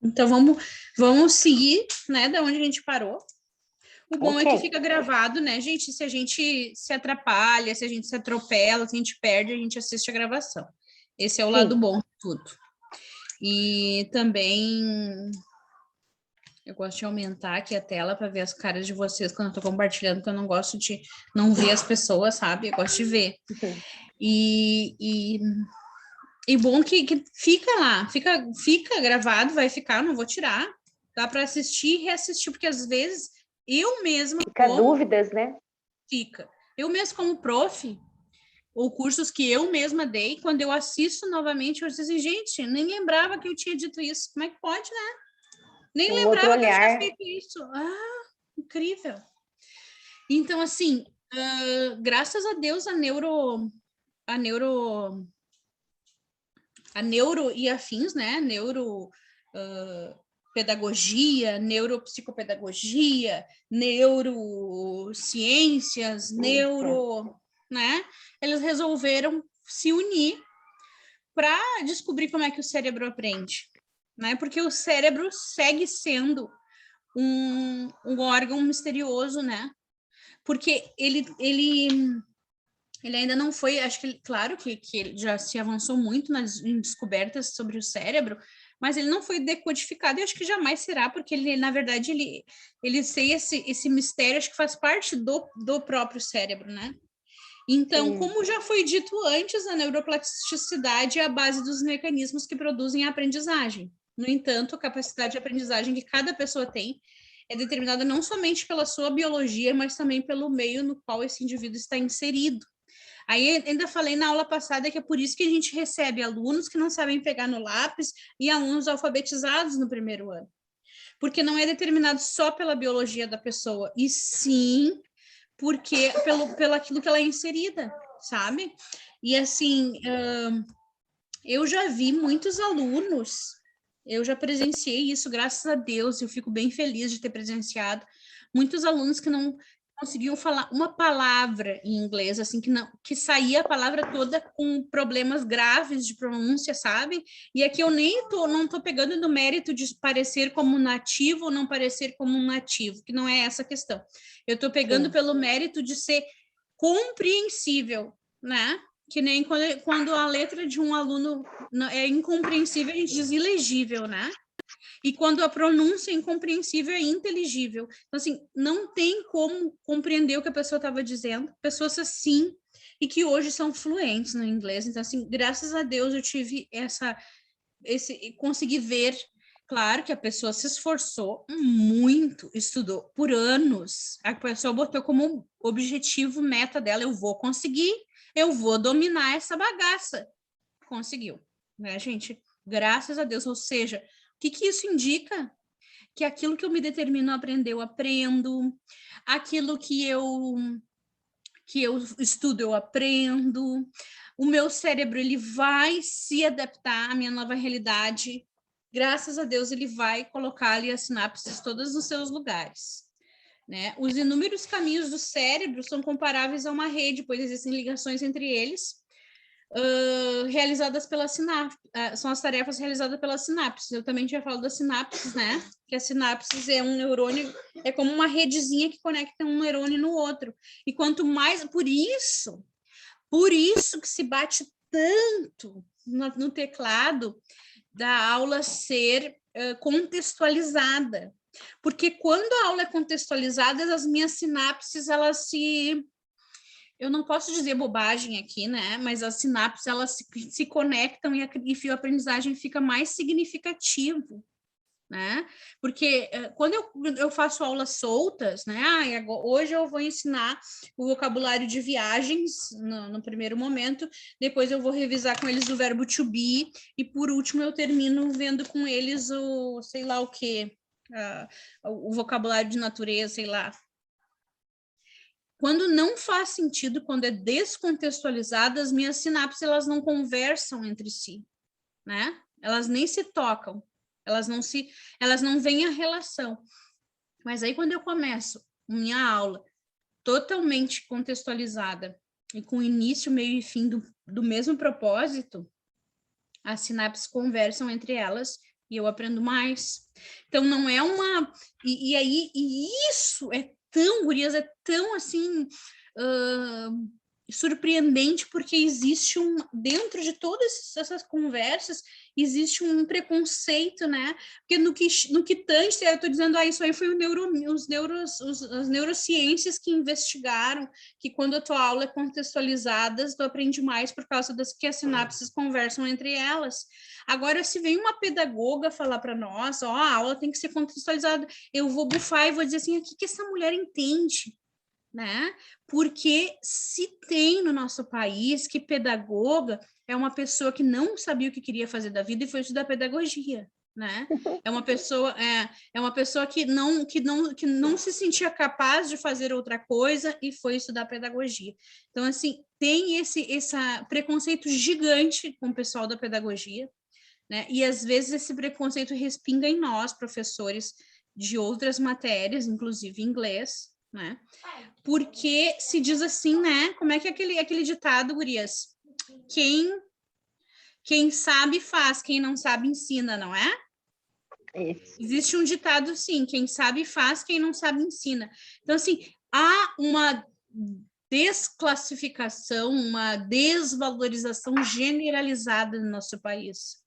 Então, vamos seguir, né, da onde a gente parou. O bom é que fica gravado, né, gente? Se a gente se atrapalha, se a gente se atropela, se a gente perde, a gente assiste a gravação. Esse é o lado bom de tudo. E também eu gosto de aumentar aqui a tela para ver as caras de vocês quando eu estou compartilhando, porque eu não gosto de não ver as pessoas, sabe? Eu gosto de ver. E bom que fica lá, fica gravado, vai ficar, não vou tirar. Dá para assistir e reassistir, porque às vezes eu mesma fica dúvidas, né? Fica. Eu mesma como prof, ou cursos que eu mesma dei, quando eu assisto novamente, eu disse assim, gente, nem lembrava que eu tinha dito isso. Como é que pode, né? Nem lembrava que eu tinha feito isso. Ah, incrível. Então, assim, graças a Deus, a neuro e afins, né? Pedagogia, neuropsicopedagogia, neurociências, né? Eles resolveram se unir para descobrir como é que o cérebro aprende, né? Porque o cérebro segue sendo um órgão misterioso, né? Porque ele ainda não foi, acho que, claro que já se avançou muito em descobertas sobre o cérebro, mas ele não foi decodificado e acho que jamais será, porque ele, na verdade, ele tem esse mistério, acho que faz parte do próprio cérebro, né? Então, como já foi dito antes, a neuroplasticidade é a base dos mecanismos que produzem a aprendizagem. No entanto, a capacidade de aprendizagem que cada pessoa tem é determinada não somente pela sua biologia, mas também pelo meio no qual esse indivíduo está inserido. Aí ainda falei na aula passada que é por isso que a gente recebe alunos que não sabem pegar no lápis e alunos alfabetizados no primeiro ano. Porque não é determinado só pela biologia da pessoa, e sim porque pelo aquilo que ela é inserida, sabe? E assim, eu já vi muitos alunos, eu já presenciei isso, graças a Deus, eu fico bem feliz de ter presenciado muitos alunos que não conseguiam falar uma palavra em inglês, assim, que saía a palavra toda com problemas graves de pronúncia, sabe? E aqui eu não tô pegando no mérito de parecer como um ou não parecer como um nativo, que não é essa a questão. Eu tô pegando pelo mérito de ser compreensível, né? Que nem quando a letra de um aluno é incompreensível, a gente diz ilegível, né? E quando a pronúncia é incompreensível, é inteligível. Então, assim, não tem como compreender o que a pessoa estava dizendo. Pessoas assim, e que hoje são fluentes no inglês. Então, assim, graças a Deus eu tive consegui ver, claro que a pessoa se esforçou muito, estudou por anos. A pessoa botou como objetivo, meta dela, eu vou conseguir, eu vou dominar essa bagaça. Conseguiu, né, gente? Graças a Deus. Ou seja, o que isso indica? Que aquilo que eu me determino a aprender, eu aprendo. Aquilo que eu estudo, eu aprendo. O meu cérebro, ele vai se adaptar à minha nova realidade. Graças a Deus, ele vai colocar ali as sinapses todas nos seus lugares. Né? Os inúmeros caminhos do cérebro são comparáveis a uma rede, pois existem ligações entre eles, realizadas pela sinapse, são as tarefas realizadas pela sinapse. Eu também tinha falado das sinapses, né? Que a sinapse é um neurônio, é como uma redezinha que conecta um neurônio no outro. E quanto mais, por isso que se bate tanto no teclado da aula ser contextualizada. Porque quando a aula é contextualizada, as minhas sinapses, elas se... Eu não posso dizer bobagem aqui, né? Mas as sinapses, elas se conectam e a aprendizagem fica mais significativo, né? Porque quando eu faço aulas soltas, né? Hoje eu vou ensinar o vocabulário de viagens no primeiro momento, depois eu vou revisar com eles o verbo to be, e por último eu termino vendo com eles o, sei lá o quê, o vocabulário de natureza, sei lá. Quando não faz sentido, quando é descontextualizada, as minhas sinapses, elas não conversam entre si, né? Elas nem se tocam, elas não veem a relação. Mas aí quando eu começo minha aula totalmente contextualizada e com início, meio e fim do mesmo propósito, as sinapses conversam entre elas e eu aprendo mais. Então, não é uma... E isso é tão, gurias, é tão, assim, surpreendente, porque existe dentro de todas essas conversas, existe um preconceito, né? Porque no que tange, eu estou dizendo, isso aí foi as neurociências que investigaram que quando a tua aula é contextualizada, tu aprende mais por causa das que as sinapses conversam entre elas. Agora, se vem uma pedagoga falar para nós, a aula tem que ser contextualizada, eu vou bufar e vou dizer assim, o que essa mulher entende? Né? Porque se tem no nosso país que pedagoga é uma pessoa que não sabia o que queria fazer da vida e foi estudar pedagogia, né? É uma pessoa que não se sentia capaz de fazer outra coisa e foi estudar pedagogia. Então, assim, tem esse preconceito gigante com o pessoal da pedagogia, né? E às vezes esse preconceito respinga em nós, professores de outras matérias, inclusive inglês, né? Porque se diz assim, né? Como é que é aquele ditado, gurias? Quem sabe faz, quem não sabe ensina, não é? Isso. Existe um ditado, sim, quem sabe faz, quem não sabe ensina. Então, assim, há uma desclassificação, uma desvalorização generalizada no nosso país.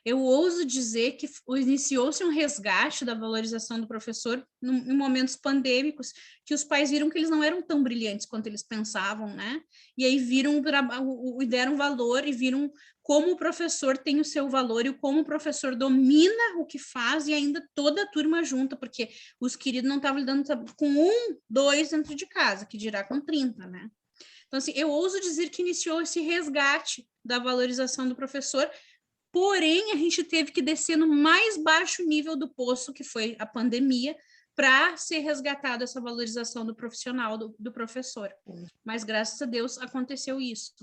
Eu ouso dizer que iniciou-se um resgate da valorização do professor em momentos pandêmicos, que os pais viram que eles não eram tão brilhantes quanto eles pensavam, né? E aí deram valor e viram como o professor tem o seu valor e como o professor domina o que faz e ainda toda a turma junta, porque os queridos não estavam lidando com 1, 2 dentro de casa, que dirá com 30, né? Então, assim, eu ouso dizer que iniciou esse resgate da valorização do professor. Porém, a gente teve que descer no mais baixo nível do poço, que foi a pandemia, para ser resgatada essa valorização do profissional, do professor. Mas, graças a Deus, aconteceu isso.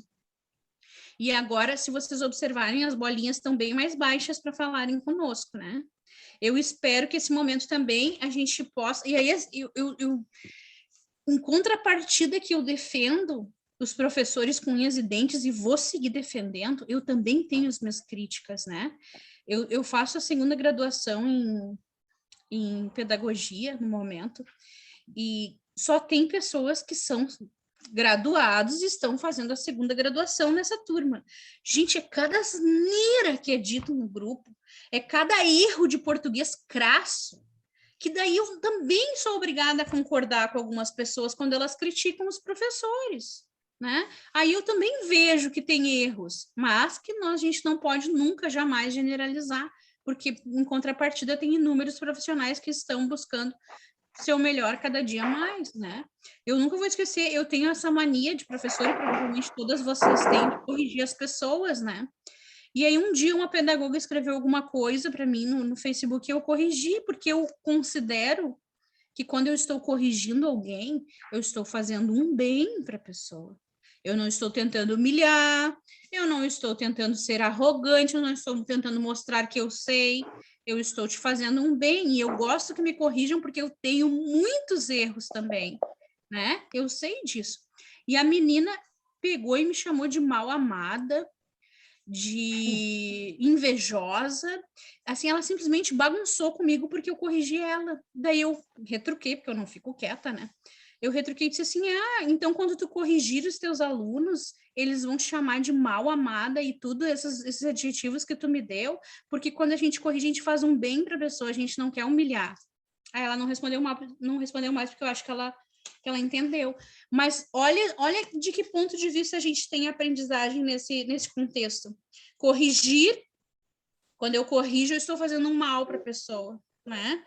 E agora, se vocês observarem, as bolinhas estão bem mais baixas para falarem conosco, né? Eu espero que esse momento também a gente possa... E aí, em contrapartida que eu defendo os professores com unhas e dentes e vou seguir defendendo, eu também tenho as minhas críticas, né? Eu faço a segunda graduação em pedagogia no momento e só tem pessoas que são graduados e estão fazendo a segunda graduação nessa turma. Gente, é cada asneira que é dito no grupo, é cada erro de português crasso, que daí eu também sou obrigada a concordar com algumas pessoas quando elas criticam os professores, né? Aí eu também vejo que tem erros, mas que a gente não pode nunca, jamais generalizar, porque em contrapartida tem inúmeros profissionais que estão buscando ser o melhor cada dia mais, né? Eu nunca vou esquecer, eu tenho essa mania de professor, e provavelmente todas vocês têm, de corrigir as pessoas, né? E aí um dia uma pedagoga escreveu alguma coisa para mim no Facebook e eu corrigi, porque eu considero que quando eu estou corrigindo alguém, eu estou fazendo um bem para a pessoa. Eu não estou tentando humilhar, eu não estou tentando ser arrogante, eu não estou tentando mostrar que eu sei, eu estou te fazendo um bem e eu gosto que me corrijam porque eu tenho muitos erros também, né? Eu sei disso. E a menina pegou e me chamou de mal amada, de invejosa, assim, ela simplesmente bagunçou comigo porque eu corrigi ela. Daí eu retruquei, porque eu não fico quieta, né? Eu retruquei e disse assim, então quando tu corrigir os teus alunos, eles vão te chamar de mal amada e tudo, esses adjetivos que tu me deu, porque quando a gente corrige, a gente faz um bem para a pessoa, a gente não quer humilhar. Aí ela não respondeu mais porque eu acho que ela entendeu. Mas olha de que ponto de vista a gente tem aprendizagem nesse contexto. Corrigir, quando eu corrijo, eu estou fazendo um mal para a pessoa, né?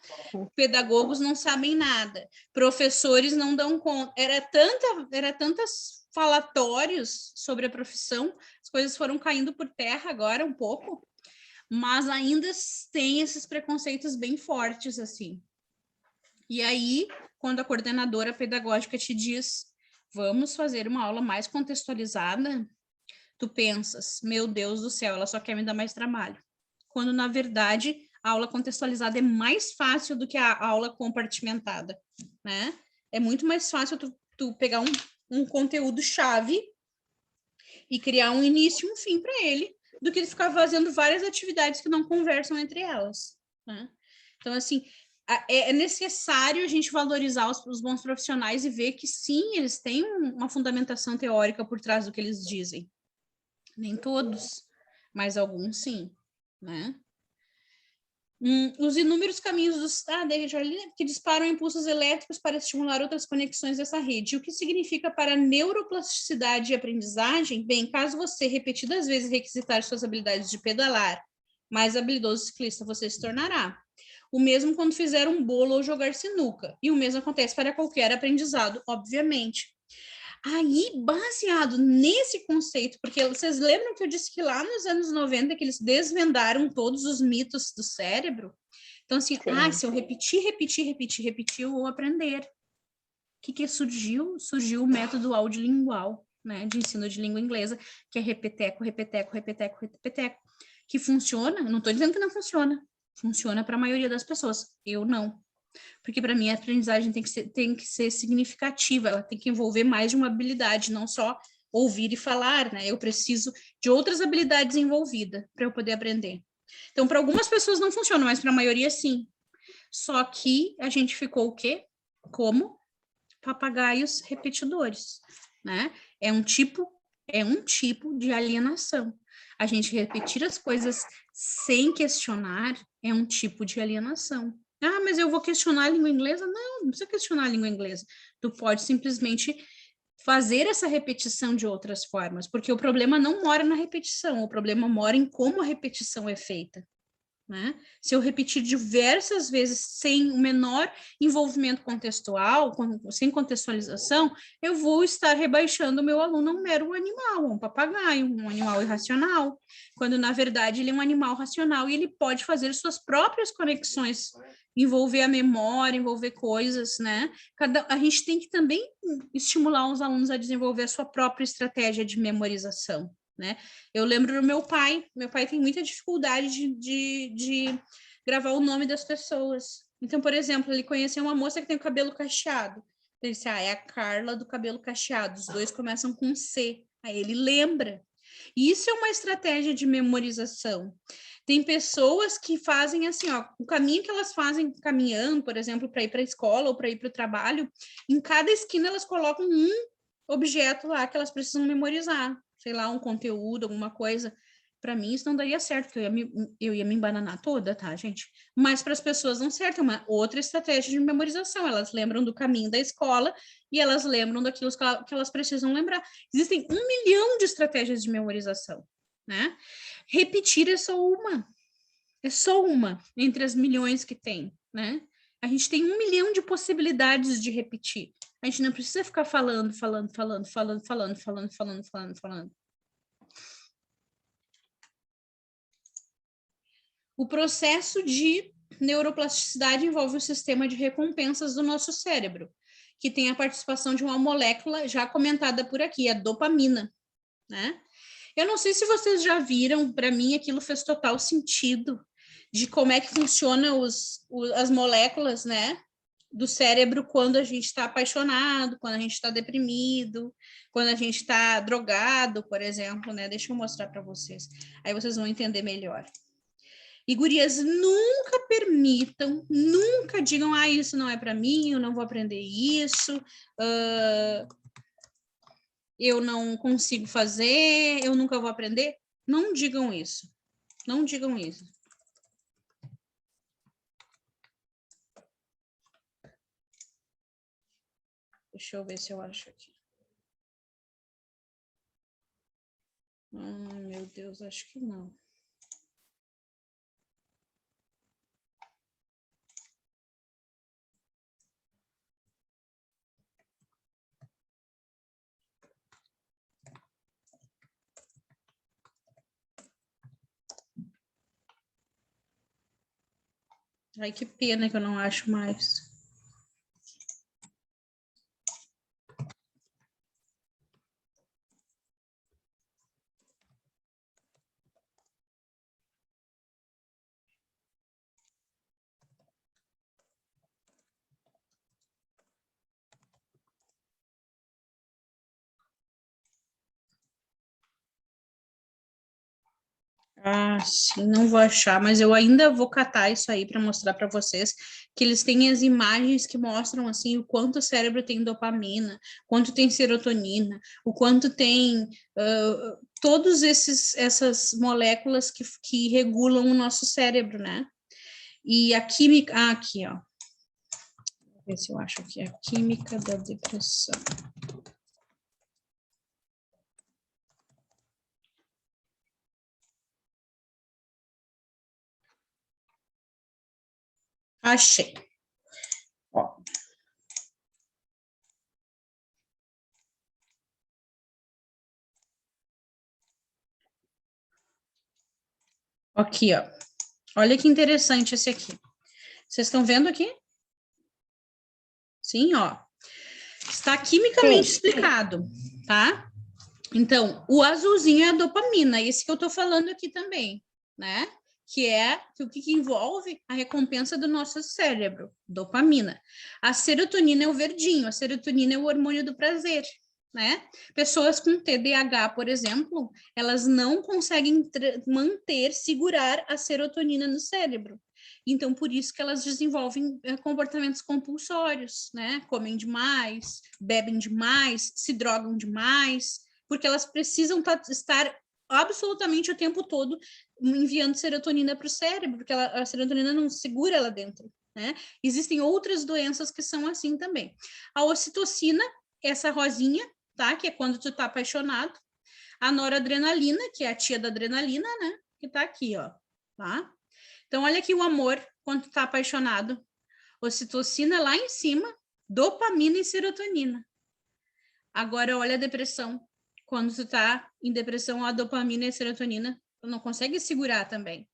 Pedagogos não sabem nada, professores não dão conta. Era tantas falatórios sobre a profissão, as coisas foram caindo por terra agora um pouco, mas ainda tem esses preconceitos bem fortes, assim. E aí, quando a coordenadora pedagógica te diz, vamos fazer uma aula mais contextualizada, tu pensas, meu Deus do céu, ela só quer me dar mais trabalho. Quando, na verdade, a aula contextualizada é mais fácil do que a aula compartimentada, né? É muito mais fácil tu pegar um conteúdo-chave e criar um início e um fim para ele, do que ficar fazendo várias atividades que não conversam entre elas, né? Então, assim, é necessário a gente valorizar os bons profissionais e ver que, sim, eles têm uma fundamentação teórica por trás do que eles dizem. Nem todos, mas alguns sim, né? Os inúmeros caminhos que disparam impulsos elétricos para estimular outras conexões dessa rede. O que significa para a neuroplasticidade e aprendizagem? Bem, caso você repetidas vezes requisitar suas habilidades de pedalar, mais habilidoso ciclista você se tornará. O mesmo quando fizer um bolo ou jogar sinuca. E o mesmo acontece para qualquer aprendizado, obviamente. Aí, baseado nesse conceito, porque vocês lembram que eu disse que lá nos anos 90 que eles desvendaram todos os mitos do cérebro? Então, assim, se eu repetir, eu vou aprender. O que surgiu? Surgiu o método audiolingual, né, de ensino de língua inglesa, que é repeteco, repeteco, repeteco, repeteco, que funciona, não estou dizendo que não funciona para a maioria das pessoas, eu não. Porque para mim a aprendizagem tem que ser significativa, ela tem que envolver mais de uma habilidade, não só ouvir e falar, né? Eu preciso de outras habilidades envolvidas para eu poder aprender. Então, para algumas pessoas não funciona, mas para a maioria sim. Só que a gente ficou o quê? Como papagaios repetidores, né? É um tipo de alienação. A gente repetir as coisas sem questionar é um tipo de alienação. Mas eu vou questionar a língua inglesa? Não, não precisa questionar a língua inglesa. Tu pode simplesmente fazer essa repetição de outras formas, porque o problema não mora na repetição, o problema mora em como a repetição é feita. Né? Se eu repetir diversas vezes sem o menor envolvimento contextual, sem contextualização, eu vou estar rebaixando o meu aluno a um mero animal, um papagaio, um animal irracional, quando na verdade ele é um animal racional e ele pode fazer suas próprias conexões, envolver a memória, envolver coisas, né? A gente tem que também estimular os alunos a desenvolver a sua própria estratégia de memorização. Né? Eu lembro do meu pai tem muita dificuldade de gravar o nome das pessoas. Então, por exemplo, ele conheceu uma moça que tem o cabelo cacheado. Ele disse, é a Carla do cabelo cacheado, os dois começam com C. Aí ele lembra. E isso é uma estratégia de memorização. Tem pessoas que fazem assim, ó, o caminho que elas fazem caminhando, por exemplo, para ir para a escola ou para ir para o trabalho, em cada esquina elas colocam um objeto lá que elas precisam memorizar, sei lá, um conteúdo, alguma coisa. Para mim, isso não daria certo, porque eu ia me embananar toda, tá, gente? Mas para as pessoas não serve, é uma outra estratégia de memorização. Elas lembram do caminho da escola e elas lembram daquilo que elas precisam lembrar. Existem 1 milhão de estratégias de memorização, né? Repetir é só uma entre as milhões que tem, né? A gente tem 1 milhão de possibilidades de repetir. A gente não precisa ficar falando. O processo de neuroplasticidade envolve o sistema de recompensas do nosso cérebro, que tem a participação de uma molécula já comentada por aqui, a dopamina, né? Eu não sei se vocês já viram, para mim aquilo fez total sentido de como é que funciona as moléculas, né? Do cérebro quando a gente está apaixonado, quando a gente está deprimido, quando a gente está drogado, por exemplo, né? Deixa eu mostrar para vocês. Aí vocês vão entender melhor. E gurias, nunca permitam, nunca digam, isso não é para mim, eu não vou aprender isso, eu não consigo fazer, eu nunca vou aprender. Não digam isso. Não digam isso. Deixa eu ver se eu acho aqui. Ai, meu Deus, acho que não. Ai, que pena que eu não acho mais. Ah, sim, não vou achar, mas eu ainda vou catar isso aí para mostrar para vocês que eles têm as imagens que mostram assim o quanto o cérebro tem dopamina, quanto tem serotonina, o quanto tem todos essas moléculas que regulam o nosso cérebro, né? E a química, aqui, ó. Vou ver se eu acho aqui a química da depressão. Achei. Ó. Aqui, ó. Olha que interessante esse aqui. Vocês estão vendo aqui? Sim, ó. Está quimicamente explicado, tá? Então, o azulzinho é a dopamina, esse que eu tô falando aqui também, né? Que é o que envolve a recompensa do nosso cérebro, dopamina. A serotonina é o verdinho, a serotonina é o hormônio do prazer, né? Pessoas com TDAH, por exemplo, elas não conseguem manter, segurar a serotonina no cérebro. Então, por isso que elas desenvolvem comportamentos compulsórios, né? Comem demais, bebem demais, se drogam demais, porque elas precisam estar absolutamente o tempo todo enviando serotonina para o cérebro, porque a serotonina não segura ela dentro, né? Existem outras doenças que são assim também. A ocitocina, essa rosinha, tá? Que é quando tu tá apaixonado. A noradrenalina, que é a tia da adrenalina, né? Que tá aqui, ó, tá? Então, olha aqui o amor, quando tu tá apaixonado. Ocitocina lá em cima, dopamina e serotonina. Agora, olha a depressão. Quando tu tá em depressão, a dopamina e a serotonina, tu não consegue segurar também,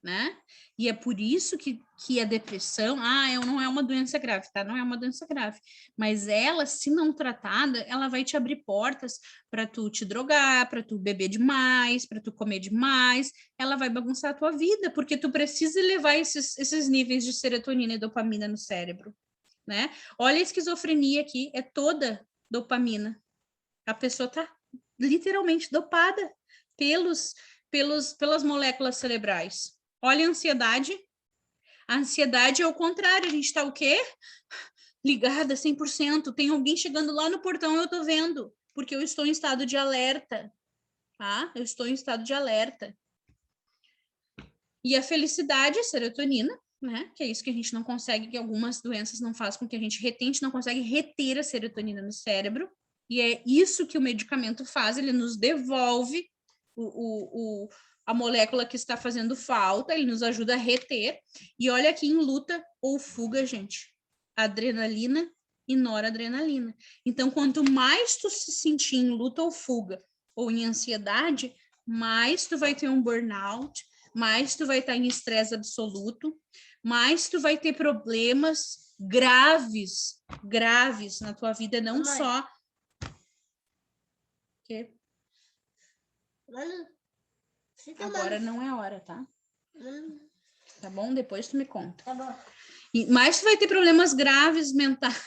né? E é por isso que a depressão, não é uma doença grave, tá? Não é uma doença grave. Mas ela, se não tratada, ela vai te abrir portas para tu te drogar, para tu beber demais, para tu comer demais. Ela vai bagunçar a tua vida, porque tu precisa levar esses níveis de serotonina e dopamina no cérebro, né? Olha a esquizofrenia aqui, é toda dopamina. A pessoa tá literalmente dopada pelas moléculas cerebrais. Olha a ansiedade. A ansiedade é o contrário, a gente está o quê? Ligada 100%. Tem alguém chegando lá no portão, eu tô vendo, porque eu estou em estado de alerta, tá? Eu estou em estado de alerta. E a felicidade, a serotonina, né? Que é isso que a gente não consegue, que algumas doenças não fazem com que a gente retém, a gente não consegue reter a serotonina no cérebro. E é isso que o medicamento faz, ele nos devolve a molécula que está fazendo falta, ele nos ajuda a reter. E olha aqui em luta ou fuga, gente, adrenalina e noradrenalina. Então, quanto mais tu se sentir em luta ou fuga, ou em ansiedade, mais tu vai ter um burnout, mais tu vai estar em estresse absoluto, mais tu vai ter problemas graves na tua vida, não só que agora não é hora, tá? Tá bom? Depois tu me conta. Tá bom. Mas tu vai ter problemas graves mentais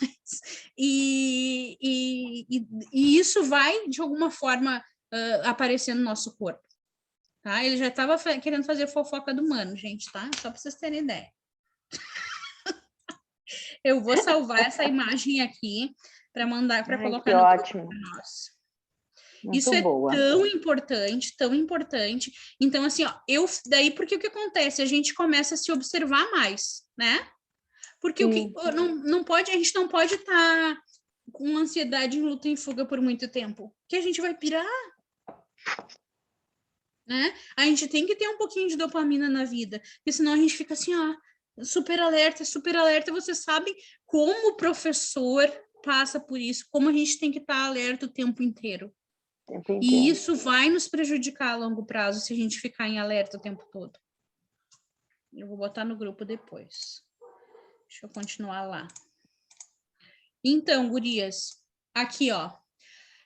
e isso vai, de alguma forma, aparecer no nosso corpo. Tá? Ele já estava querendo fazer fofoca do mano, gente, tá? Só para vocês terem ideia. Eu vou salvar essa imagem aqui para mandar, para colocar no grupo para nós. Isso é boa. tão importante, tão importante. Então, assim, ó, daí porque o que acontece? A gente começa a se observar mais, né? Porque não pode, a gente não pode estar com ansiedade em luta e em fuga por muito tempo, que a gente vai pirar, né? A gente tem que ter um pouquinho de dopamina na vida, porque senão a gente fica assim, ó, super alerta, super alerta. Vocês sabem como o professor passa por isso, como a gente tem que estar alerta o tempo inteiro. E isso vai nos prejudicar a longo prazo se a gente ficar em alerta o tempo todo. Eu vou botar no grupo depois. Deixa eu continuar lá. Então, gurias, aqui, ó.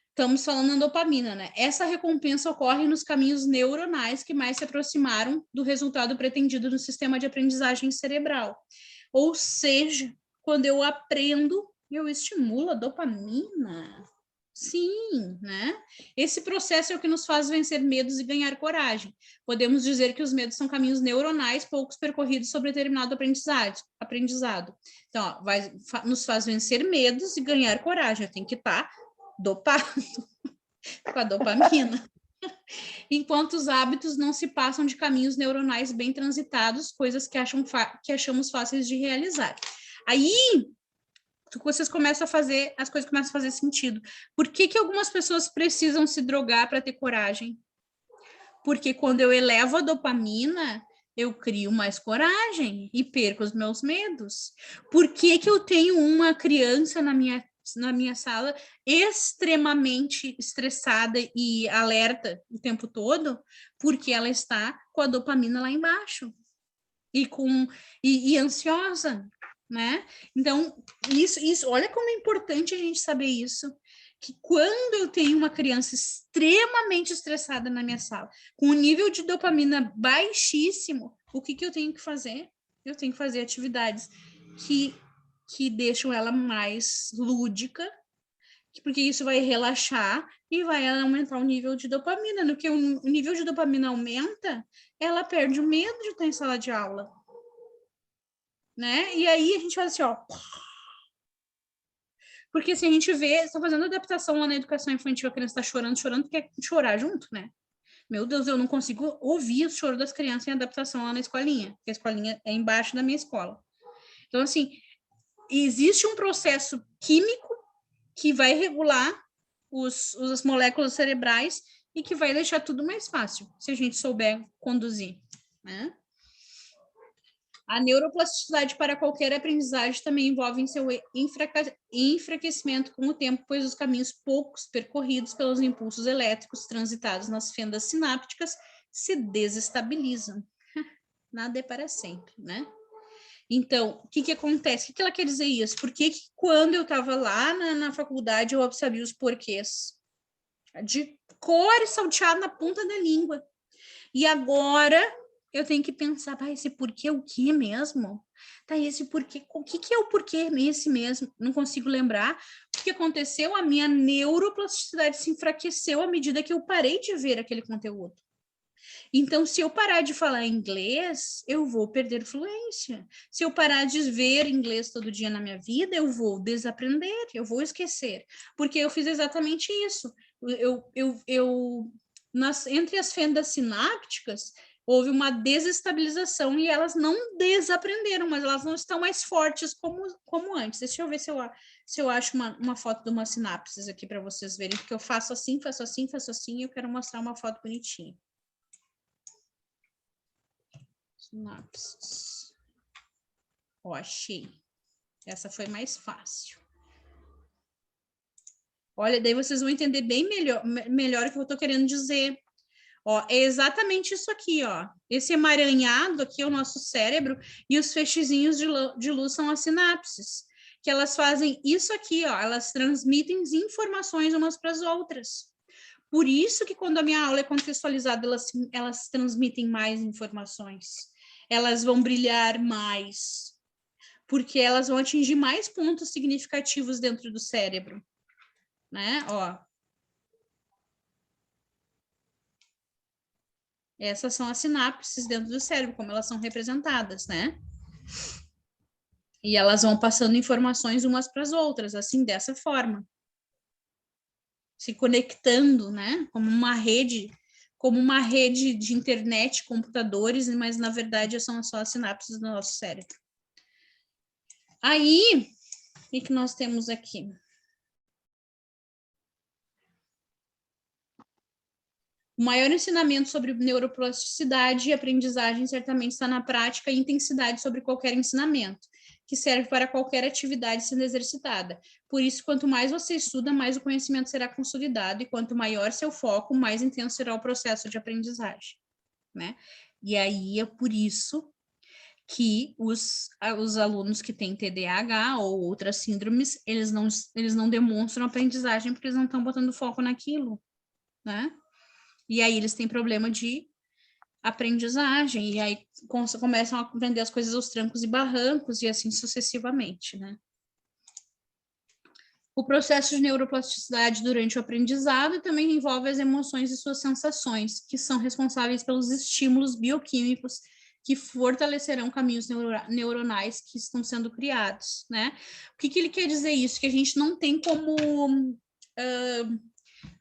Estamos falando da dopamina, né? Essa recompensa ocorre nos caminhos neuronais que mais se aproximaram do resultado pretendido no sistema de aprendizagem cerebral. Ou seja, quando eu aprendo, eu estimulo a dopamina. Sim, né? Esse processo é o que nos faz vencer medos e ganhar coragem. Podemos dizer que os medos são caminhos neuronais poucos percorridos sobre determinado aprendizado. Então, nos faz vencer medos e ganhar coragem. Tem que estar dopado com a dopamina. Enquanto os hábitos não se passam de caminhos neuronais bem transitados, coisas que achamos fáceis de realizar. Aí vocês começam a fazer, as coisas começam a fazer sentido. Por que algumas pessoas precisam se drogar para ter coragem? Porque quando eu elevo a dopamina, eu crio mais coragem e perco os meus medos. Por que eu tenho uma criança na minha sala extremamente estressada e alerta o tempo todo? Porque ela está com a dopamina lá embaixo e ansiosa, né? Então, isso, olha como é importante a gente saber isso, que quando eu tenho uma criança extremamente estressada na minha sala, com um nível de dopamina baixíssimo, o que eu tenho que fazer? Eu tenho que fazer atividades que deixam ela mais lúdica, porque isso vai relaxar e vai aumentar o nível de dopamina. No que o nível de dopamina aumenta, ela perde o medo de estar em sala de aula, né? E aí a gente faz assim, ó. Porque se a gente vê, estão fazendo adaptação lá na educação infantil, a criança está chorando, porque quer chorar junto, né? Meu Deus, eu não consigo ouvir o choro das crianças em adaptação lá na escolinha, porque a escolinha é embaixo da minha escola. Então, assim, existe um processo químico que vai regular as moléculas cerebrais e que vai deixar tudo mais fácil, se a gente souber conduzir, né? A neuroplasticidade para qualquer aprendizagem também envolve em seu enfraquecimento com o tempo, pois os caminhos poucos percorridos pelos impulsos elétricos transitados nas fendas sinápticas se desestabilizam. Nada é para sempre, né? Então, o que acontece? O que ela quer dizer isso? Por que quando eu estava lá na faculdade eu sabia os porquês? De cor e salteado na ponta da língua. E agora eu tenho que pensar, esse porquê o que mesmo? Tá, esse porquê, o que é o porquê esse mesmo? Não consigo lembrar. O que aconteceu? A minha neuroplasticidade se enfraqueceu à medida que eu parei de ver aquele conteúdo. Então, se eu parar de falar inglês, eu vou perder fluência. Se eu parar de ver inglês todo dia na minha vida, eu vou desaprender, eu vou esquecer. Porque eu fiz exatamente isso. Entre as fendas sinápticas, houve uma desestabilização e elas não desaprenderam, mas elas não estão mais fortes como antes. Deixa eu ver se eu acho uma foto de uma sinapse aqui para vocês verem, porque eu faço assim, faço assim, faço assim, e eu quero mostrar uma foto bonitinha. Sinapses. Ó, achei. Essa foi mais fácil. Olha, daí vocês vão entender bem melhor o que eu estou querendo dizer. Ó, é exatamente isso aqui, ó. Esse emaranhado aqui é o nosso cérebro e os feixezinhos de luz são as sinapses, que elas fazem isso aqui, ó. Elas transmitem informações umas para as outras. Por isso que quando a minha aula é contextualizada, elas transmitem mais informações. Elas vão brilhar mais, porque elas vão atingir mais pontos significativos dentro do cérebro, né? Ó. Essas são as sinapses dentro do cérebro, como elas são representadas, né? E elas vão passando informações umas para as outras, assim, dessa forma. Se conectando, né? Como uma rede de internet, computadores, mas na verdade são só as sinapses do nosso cérebro. Aí, o que nós temos aqui? O maior ensinamento sobre neuroplasticidade e aprendizagem certamente está na prática e intensidade sobre qualquer ensinamento, que serve para qualquer atividade sendo exercitada. Por isso, quanto mais você estuda, mais o conhecimento será consolidado, e quanto maior seu foco, mais intenso será o processo de aprendizagem, né? E aí é por isso que os alunos que têm TDAH ou outras síndromes, eles não demonstram aprendizagem porque eles não estão botando foco naquilo, né? E aí eles têm problema de aprendizagem, e aí começam a aprender as coisas aos trancos e barrancos, e assim sucessivamente, né? O processo de neuroplasticidade durante o aprendizado também envolve as emoções e suas sensações, que são responsáveis pelos estímulos bioquímicos que fortalecerão caminhos neuronais que estão sendo criados, né? O que ele quer dizer isso? Que a gente não tem como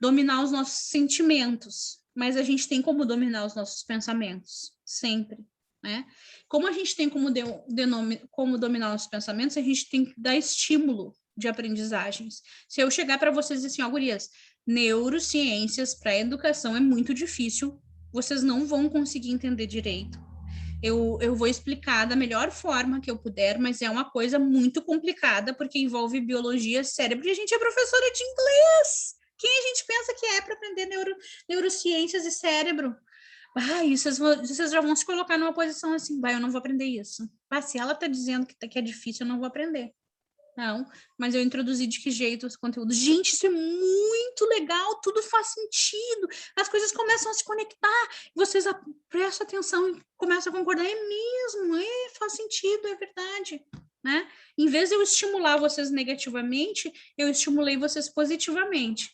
dominar os nossos sentimentos, mas a gente tem como dominar os nossos pensamentos, sempre, né? Como a gente tem como dominar nossos pensamentos, a gente tem que dar estímulo de aprendizagens. Se eu chegar para vocês e dizer assim, ó, gurias, neurociências para educação é muito difícil, vocês não vão conseguir entender direito. Eu vou explicar da melhor forma que eu puder, mas é uma coisa muito complicada, porque envolve biologia, cérebro, e a gente é professora de inglês. Quem a gente pensa que é para aprender neurociências e cérebro? Isso vocês já vão se colocar numa posição assim, eu não vou aprender isso. Se ela está dizendo que é difícil, eu não vou aprender. Não, mas eu introduzi de que jeito esse conteúdo? Gente, isso é muito legal, tudo faz sentido, as coisas começam a se conectar, vocês prestam atenção e começam a concordar, é mesmo, faz sentido, é verdade, né? Em vez de eu estimular vocês negativamente, eu estimulei vocês positivamente.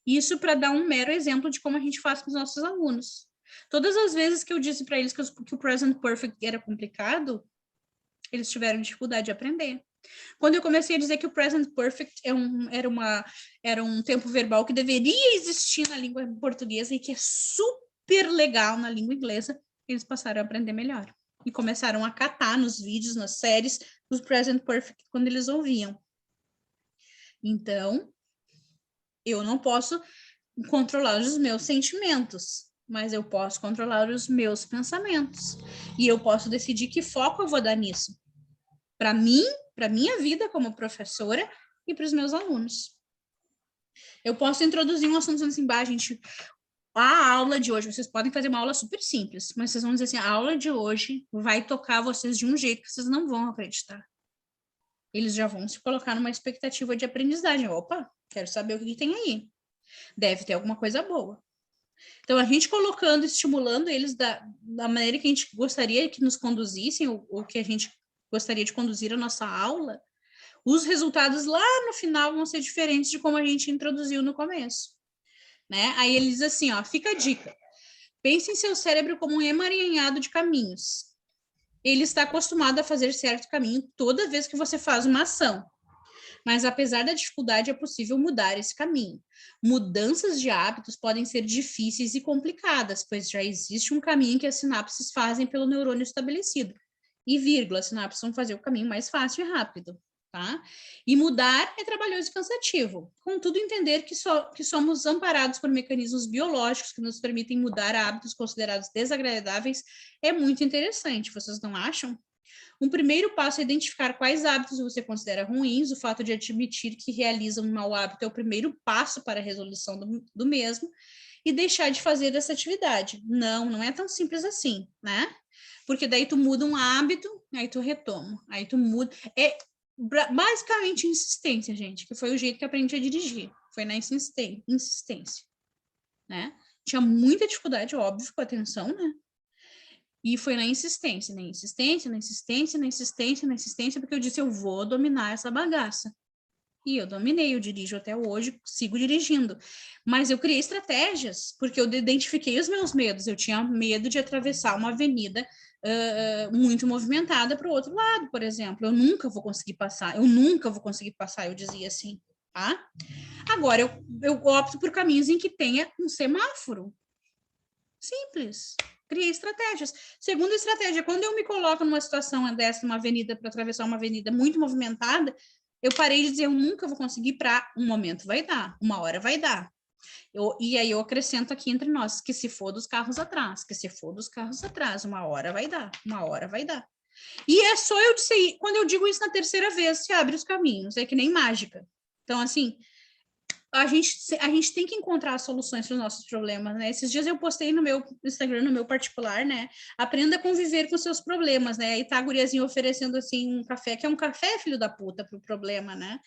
Isso para dar um mero exemplo de como a gente faz com os nossos alunos. Todas as vezes que eu disse para eles que o present perfect era complicado, eles tiveram dificuldade de aprender. Quando eu comecei a dizer que o present perfect era um tempo verbal que deveria existir na língua portuguesa e que é super legal na língua inglesa, eles passaram a aprender melhor. E começaram a catar nos vídeos, nas séries, os present perfect quando eles ouviam. Então, eu não posso controlar os meus sentimentos, mas eu posso controlar os meus pensamentos. E eu posso decidir que foco eu vou dar nisso. Para mim, para minha vida como professora e para os meus alunos. Eu posso introduzir um assunto assim, gente, a aula de hoje, vocês podem fazer uma aula super simples, mas vocês vão dizer assim, a aula de hoje vai tocar vocês de um jeito que vocês não vão acreditar. Eles já vão se colocar numa expectativa de aprendizagem. Opa, quero saber o que tem aí. Deve ter alguma coisa boa. Então, a gente colocando, estimulando eles da maneira que a gente gostaria que nos conduzissem, ou que a gente gostaria de conduzir a nossa aula, os resultados lá no final vão ser diferentes de como a gente introduziu no começo, né? Aí ele diz assim, ó, fica a dica. Pense em seu cérebro como um emaranhado de caminhos. Ele está acostumado a fazer certo caminho toda vez que você faz uma ação. Mas apesar da dificuldade, é possível mudar esse caminho. Mudanças de hábitos podem ser difíceis e complicadas, pois já existe um caminho que as sinapses fazem pelo neurônio estabelecido. E vírgula, as sinapses vão fazer o caminho mais fácil e rápido. Tá? E mudar é trabalhoso e cansativo. Contudo, entender que somos amparados por mecanismos biológicos que nos permitem mudar hábitos considerados desagradáveis é muito interessante, vocês não acham? Um primeiro passo é identificar quais hábitos você considera ruins. O fato de admitir que realiza um mau hábito é o primeiro passo para a resolução do mesmo e deixar de fazer essa atividade. Não é tão simples assim, né? Porque daí tu muda um hábito, aí tu retoma, aí tu muda. É basicamente insistência, gente, que foi o jeito que aprendi a dirigir. Foi na insistência, né? Tinha muita dificuldade, óbvio, com a atenção, né? E foi na insistência, porque eu disse, eu vou dominar essa bagaça. E eu dominei, eu dirijo até hoje, sigo dirigindo. Mas eu criei estratégias, porque eu identifiquei os meus medos. Eu tinha medo de atravessar uma avenida muito movimentada para o outro lado, por exemplo. Eu nunca vou conseguir passar, eu dizia assim, tá? Agora, eu opto por caminhos em que tenha um semáforo. Simples. Criei estratégias. Segunda estratégia, quando eu me coloco numa situação dessa, numa avenida, para atravessar uma avenida muito movimentada, eu parei de dizer, eu nunca vou conseguir para um momento vai dar, uma hora vai dar. E aí eu acrescento aqui entre nós, que se for dos carros atrás, uma hora vai dar. E é só eu dizer, quando eu digo isso na terceira vez, se abre os caminhos, é que nem mágica. Então, assim, a gente tem que encontrar soluções para os nossos problemas, né? Esses dias eu postei no meu Instagram, no meu particular, né? Aprenda a conviver com seus problemas, né? Aí tá a guriazinha oferecendo, assim, um café, que é um café, filho da puta, pro problema, né?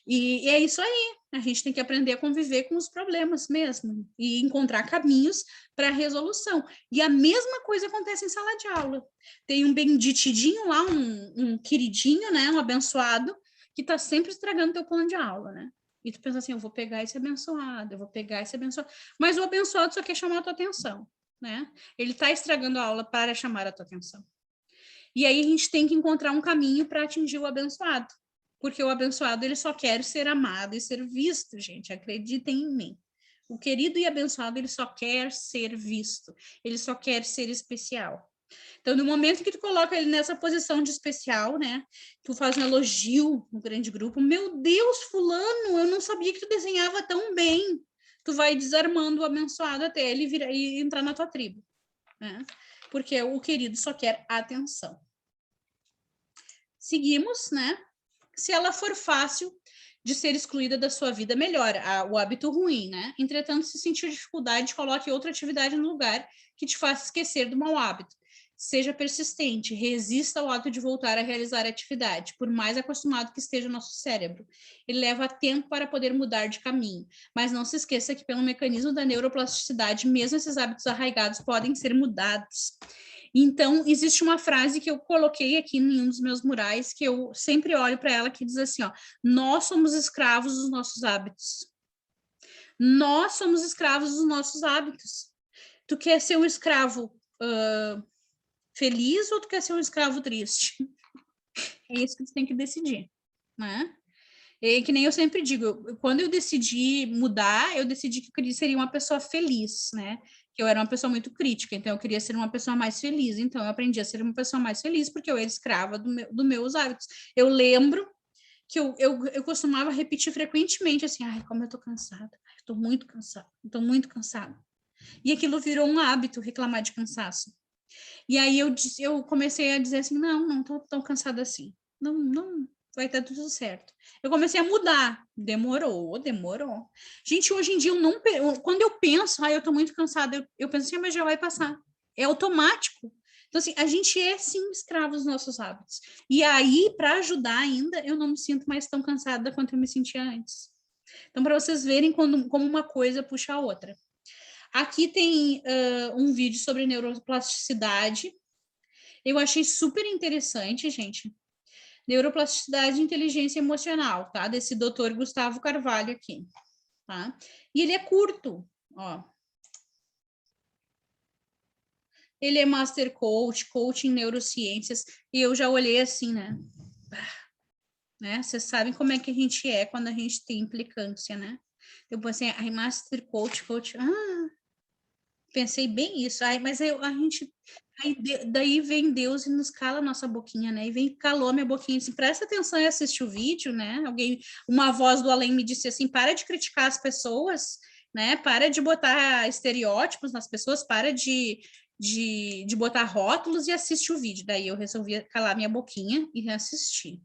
E é isso aí, a gente tem que aprender a conviver com os problemas mesmo e encontrar caminhos para a resolução. E a mesma coisa acontece em sala de aula. Tem um benditidinho lá, um queridinho, né? Um abençoado, que tá sempre estragando teu plano de aula, né? E tu pensa assim, eu vou pegar esse abençoado, eu vou pegar esse abençoado. Mas o abençoado só quer chamar a tua atenção, né? Ele está estragando a aula para chamar a tua atenção. E aí a gente tem que encontrar um caminho para atingir o abençoado. Porque o abençoado, ele só quer ser amado e ser visto, gente. Acreditem em mim. O querido e abençoado, ele só quer ser visto. Ele só quer ser especial. Então, no momento que tu coloca ele nessa posição de especial, né? Tu faz um elogio no grande grupo. Meu Deus, fulano, eu não sabia que tu desenhava tão bem. Tu vai desarmando o abençoado até ele virar e entrar na tua tribo, né? Porque o querido só quer atenção. Seguimos, né? Se ela for fácil de ser excluída da sua vida, melhora o hábito ruim, né? Entretanto, se sentir dificuldade, coloque outra atividade no lugar que te faça esquecer do mau hábito. Seja persistente, resista ao ato de voltar a realizar a atividade, por mais acostumado que esteja o nosso cérebro. Ele leva tempo para poder mudar de caminho, mas não se esqueça que pelo mecanismo da neuroplasticidade, mesmo esses hábitos arraigados podem ser mudados. Então, existe uma frase que eu coloquei aqui em um dos meus murais, que eu sempre olho para ela, que diz assim, ó, nós somos escravos dos nossos hábitos. Nós somos escravos dos nossos hábitos. Tu quer ser um escravo feliz ou tu quer ser um escravo triste? É isso que tu tem que decidir, né? É que nem eu sempre digo, quando eu decidi mudar, eu decidi que eu queria ser uma pessoa feliz, né? Que eu era uma pessoa muito crítica, então eu queria ser uma pessoa mais feliz. Então eu aprendi a ser uma pessoa mais feliz porque eu era escrava dos meus hábitos. Eu lembro que eu costumava repetir frequentemente assim, ai, como eu tô cansada, eu tô muito cansada, eu tô muito cansada. E aquilo virou um hábito, reclamar de cansaço. E aí eu comecei a dizer assim, não tô tão cansada assim. Não, vai estar tudo certo. Eu comecei a mudar. Demorou. Gente, hoje em dia, quando eu penso, eu tô muito cansada, eu penso assim, mas já vai passar. É automático. Então, assim, a gente é, sim, escravo dos nossos hábitos. E aí, para ajudar ainda, eu não me sinto mais tão cansada quanto eu me sentia antes. Então, para vocês verem como uma coisa puxa a outra. Aqui tem um vídeo sobre neuroplasticidade. Eu achei super interessante, gente. Neuroplasticidade e inteligência emocional, tá? Desse doutor Gustavo Carvalho aqui, tá? E ele é curto, ó. Ele é Master Coach, coach em neurociências, e eu já olhei assim, né? Vocês sabem como é que a gente é quando a gente tem implicância, né? Eu pensei, Master Coach, pensei bem isso, mas a gente, daí vem Deus e nos cala a nossa boquinha, né, e calou a minha boquinha, assim, presta atenção e assiste o vídeo, né, uma voz do além me disse assim, para de criticar as pessoas, né, para de botar estereótipos nas pessoas, para de botar rótulos e assiste o vídeo, daí eu resolvi calar minha boquinha e reassistir.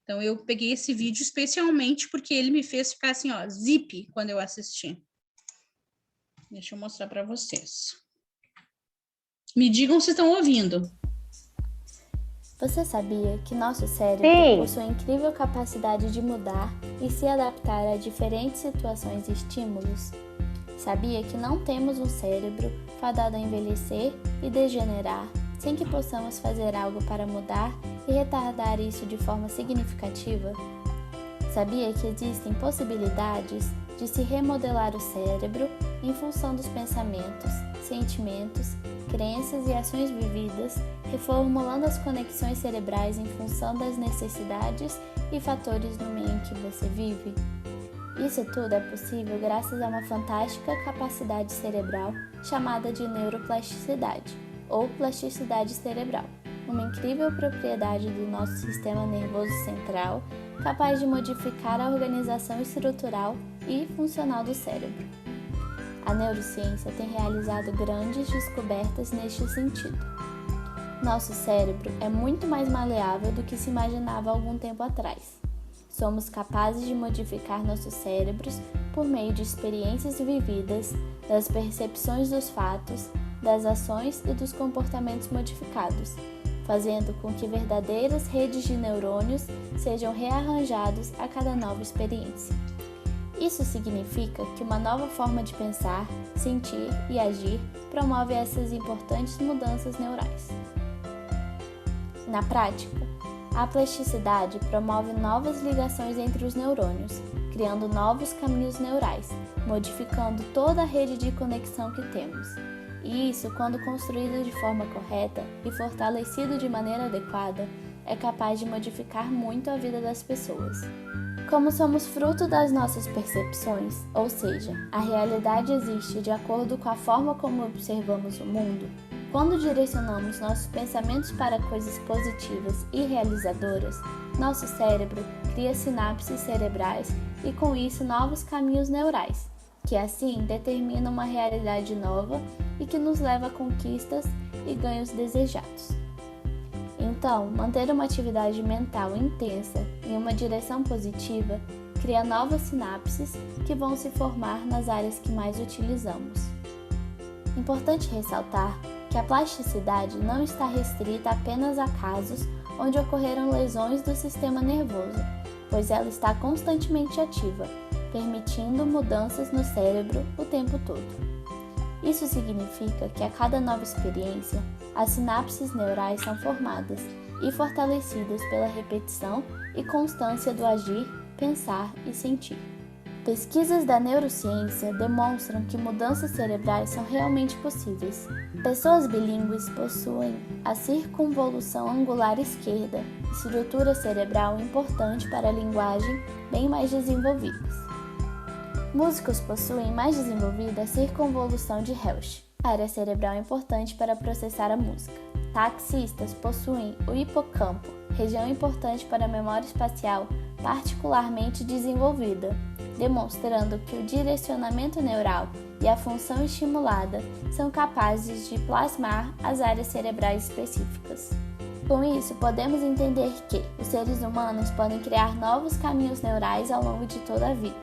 Então eu peguei esse vídeo especialmente porque ele me fez ficar assim, ó, zip, quando eu assisti. Deixa eu mostrar para vocês. Me digam se estão ouvindo. Você sabia que nosso cérebro possui a incrível capacidade de mudar e se adaptar a diferentes situações e estímulos? Sabia que não temos um cérebro fadado a envelhecer e degenerar sem que possamos fazer algo para mudar e retardar isso de forma significativa? Sabia que existem possibilidades de se remodelar o cérebro em função dos pensamentos, sentimentos, crenças e ações vividas, reformulando as conexões cerebrais em função das necessidades e fatores no meio em que você vive? Isso tudo é possível graças a uma fantástica capacidade cerebral chamada de neuroplasticidade, ou plasticidade cerebral, uma incrível propriedade do nosso sistema nervoso central, capaz de modificar a organização estrutural e funcional do cérebro. A neurociência tem realizado grandes descobertas neste sentido. Nosso cérebro é muito mais maleável do que se imaginava há algum tempo atrás. Somos capazes de modificar nossos cérebros por meio de experiências vividas, das percepções dos fatos, das ações e dos comportamentos modificados, fazendo com que verdadeiras redes de neurônios sejam rearranjados a cada nova experiência. Isso significa que uma nova forma de pensar, sentir e agir promove essas importantes mudanças neurais. Na prática, A plasticidade promove novas ligações entre os neurônios, criando novos caminhos neurais, modificando toda a rede de conexão que temos. E isso, quando construído de forma correta e fortalecido de maneira adequada, é capaz de modificar muito a vida das pessoas. Como somos fruto das nossas percepções, ou seja, a realidade existe de acordo com a forma como observamos o mundo, quando direcionamos nossos pensamentos para coisas positivas e realizadoras, nosso cérebro cria sinapses cerebrais e, com isso, novos caminhos neurais, que assim determinam uma realidade nova e que nos leva a conquistas e ganhos desejados. Então, manter uma atividade mental intensa em uma direção positiva cria novas sinapses que vão se formar nas áreas que mais utilizamos. Importante ressaltar que a plasticidade não está restrita apenas a casos onde ocorreram lesões do sistema nervoso, pois ela está constantemente ativa, permitindo mudanças no cérebro o tempo todo. Isso significa que a cada nova experiência, as sinapses neurais são formadas e fortalecidas pela repetição e constância do agir, pensar e sentir. Pesquisas da neurociência demonstram que mudanças cerebrais são realmente possíveis. Pessoas bilíngues possuem a circunvolução angular esquerda, estrutura cerebral importante para a linguagem, bem mais desenvolvidas. Músicos possuem mais desenvolvida a circunvolução de Helsch, área cerebral importante para processar a música. Taxistas possuem o hipocampo, região importante para a memória espacial, particularmente desenvolvida, demonstrando que o direcionamento neural e a função estimulada são capazes de plasmar as áreas cerebrais específicas. Com isso, podemos entender que os seres humanos podem criar novos caminhos neurais ao longo de toda a vida,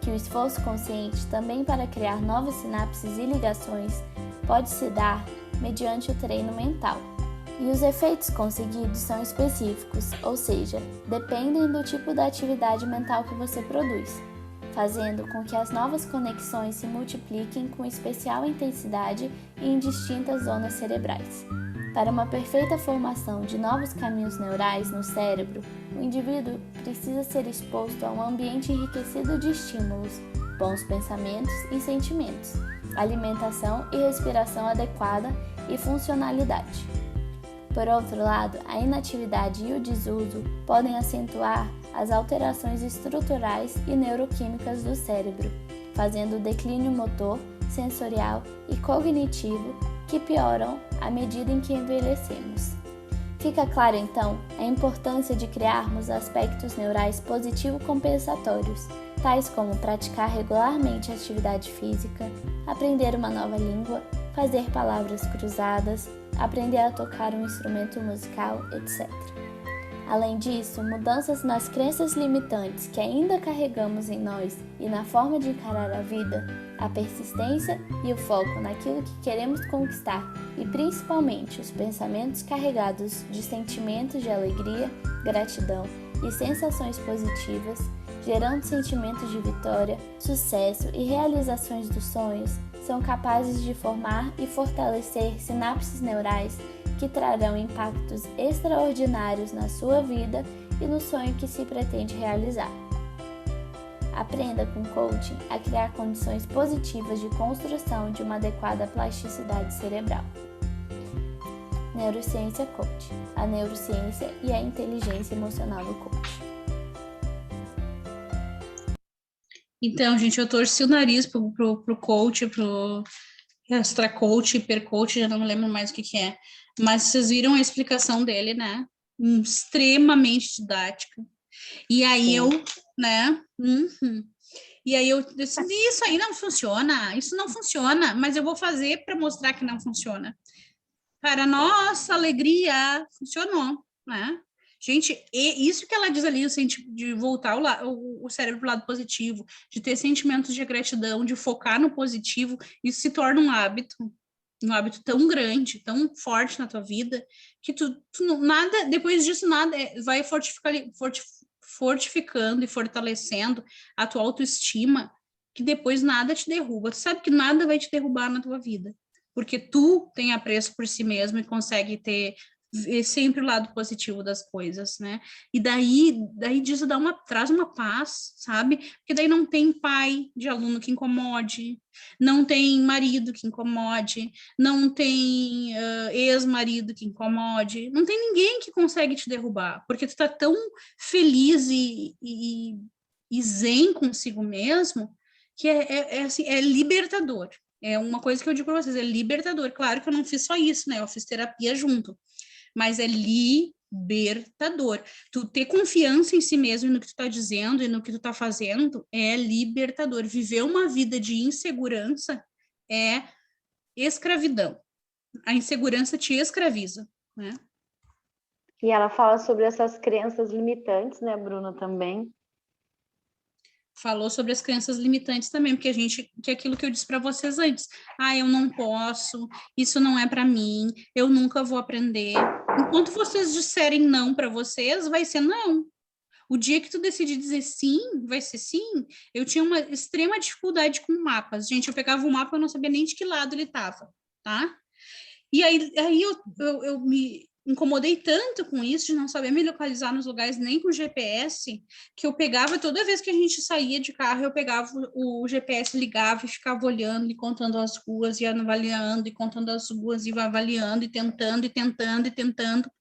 que o esforço consciente também para criar novas sinapses e ligações pode se dar mediante o treino mental. E os efeitos conseguidos são específicos, ou seja, dependem do tipo da atividade mental que você produz, fazendo com que as novas conexões se multipliquem com especial intensidade e em distintas zonas cerebrais. Para uma perfeita formação de novos caminhos neurais no cérebro, o indivíduo precisa ser exposto a um ambiente enriquecido de estímulos, bons pensamentos e sentimentos, alimentação e respiração adequada e funcionalidade. Por outro lado, a inatividade e o desuso podem acentuar as alterações estruturais e neuroquímicas do cérebro, fazendo o declínio motor, sensorial e cognitivo que pioram à medida em que envelhecemos. Fica claro, então, a importância de criarmos aspectos neurais positivo-compensatórios, tais como praticar regularmente atividade física, aprender uma nova língua, fazer palavras cruzadas, aprender a tocar um instrumento musical, etc. Além disso, mudanças nas crenças limitantes que ainda carregamos em nós e na forma de encarar a vida, a persistência e o foco naquilo que queremos conquistar e principalmente os pensamentos carregados de sentimentos de alegria, gratidão e sensações positivas, gerando sentimentos de vitória, sucesso e realizações dos sonhos, são capazes de formar e fortalecer sinapses neurais que trarão impactos extraordinários na sua vida e no sonho que se pretende realizar. Aprenda com coaching a criar condições positivas de construção de uma adequada plasticidade cerebral. Neurociência Coach, a neurociência e a inteligência emocional do coach. Então, gente, eu torci o nariz pro coach, pro extra coach, hiper coach, já não me lembro mais o que é. Mas vocês viram a explicação dele, né? Extremamente didática. E aí eu, né? E aí eu disse, isso aí não funciona, isso não funciona, mas eu vou fazer para mostrar que não funciona. Para nossa alegria, funcionou, né? Gente, e isso que ela diz ali, de voltar o cérebro para o lado positivo, de ter sentimentos de gratidão, de focar no positivo, isso se torna um hábito tão grande, tão forte na tua vida, que tu nada, depois disso, nada vai fortificando e fortalecendo a tua autoestima, que depois nada te derruba. Tu sabe que nada vai te derrubar na tua vida, porque tu tem apreço por si mesmo e consegue ter ver sempre o lado positivo das coisas, né? E daí disso traz uma paz, sabe? Porque daí não tem pai de aluno que incomode, não tem marido que incomode, não tem ex-marido que incomode, não tem ninguém que consegue te derrubar, porque tu tá tão feliz e zen consigo mesmo, que assim, é libertador. É uma coisa que eu digo para vocês, é libertador. Claro que eu não fiz só isso, né? Eu fiz terapia junto, mas é libertador. Tu ter confiança em si mesmo e no que tu tá dizendo e no que tu tá fazendo é libertador. Viver uma vida de insegurança é escravidão. A insegurança te escraviza, né? E ela fala sobre essas crenças limitantes, né, Bruna, também. Falou sobre as crenças limitantes também, porque que é aquilo que eu disse para vocês antes. Eu não posso, isso não é para mim, eu nunca vou aprender. Enquanto vocês disserem não para vocês, vai ser não. O dia que tu decidir dizer sim, vai ser sim. Eu tinha uma extrema dificuldade com mapas. Gente, eu pegava o mapa, eu não sabia nem de que lado ele estava, tá? E aí eu me incomodei tanto com isso, de não saber me localizar nos lugares nem com GPS, que eu pegava, toda vez que a gente saía de carro, eu pegava o GPS, ligava e ficava olhando e contando as ruas, e avaliando, e contando as ruas, e avaliando, e tentando, e tentando, e tentando.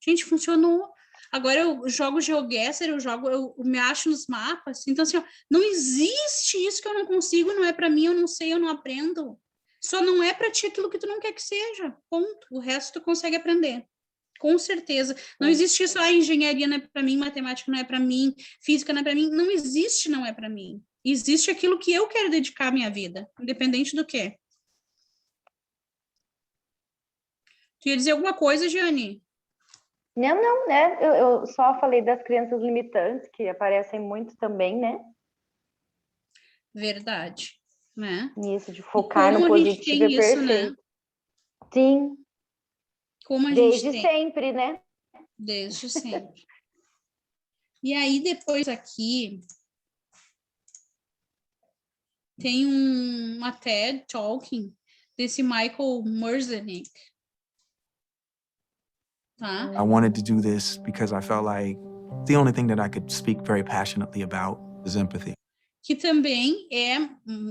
Gente, funcionou. Agora eu jogo GeoGuessr, eu me acho nos mapas. Então, assim, ó, não existe isso que eu não consigo, não é para mim, eu não sei, eu não aprendo. Só não é para ti aquilo que tu não quer que seja. Ponto. O resto tu consegue aprender. Com certeza. Não existe isso, engenharia não é para mim, matemática não é para mim, física não é para mim. Não existe, não é para mim. Existe aquilo que eu quero dedicar à minha vida, independente do quê. Tu ia dizer alguma coisa, Giane? Não, né? Eu só falei das crenças limitantes, que aparecem muito também, né? Verdade, né? Nisso, de focar no positivo é perfeito. Né? Sim. Como a Desde gente tem. sempre, né? Desde sempre. E aí, depois aqui, tem uma TED Talking desse Michael Merzenich. Tá? I wanted to do this because I felt like the only thing that I could speak very passionately about is empathy. Que também é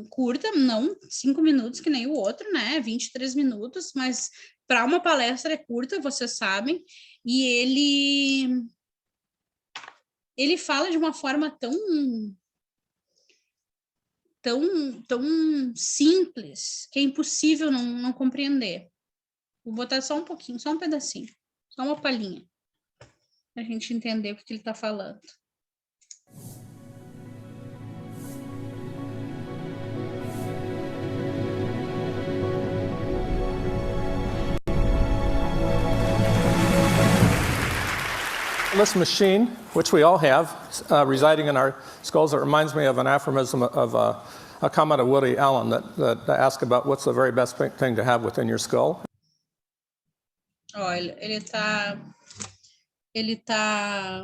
curta, não 5 minutos que nem o outro, né? 23 minutos, mas para uma palestra é curta, vocês sabem. E ele fala de uma forma tão simples que é impossível não compreender. Vou botar só um pouquinho, só um pedacinho, só uma palhinha, para a gente entender o que ele está falando. This machine, which we all have, residing in our skulls, it reminds me of an aphorism of a comment of Woody Allen that asked about what's the very best thing to have within your skull. Olha,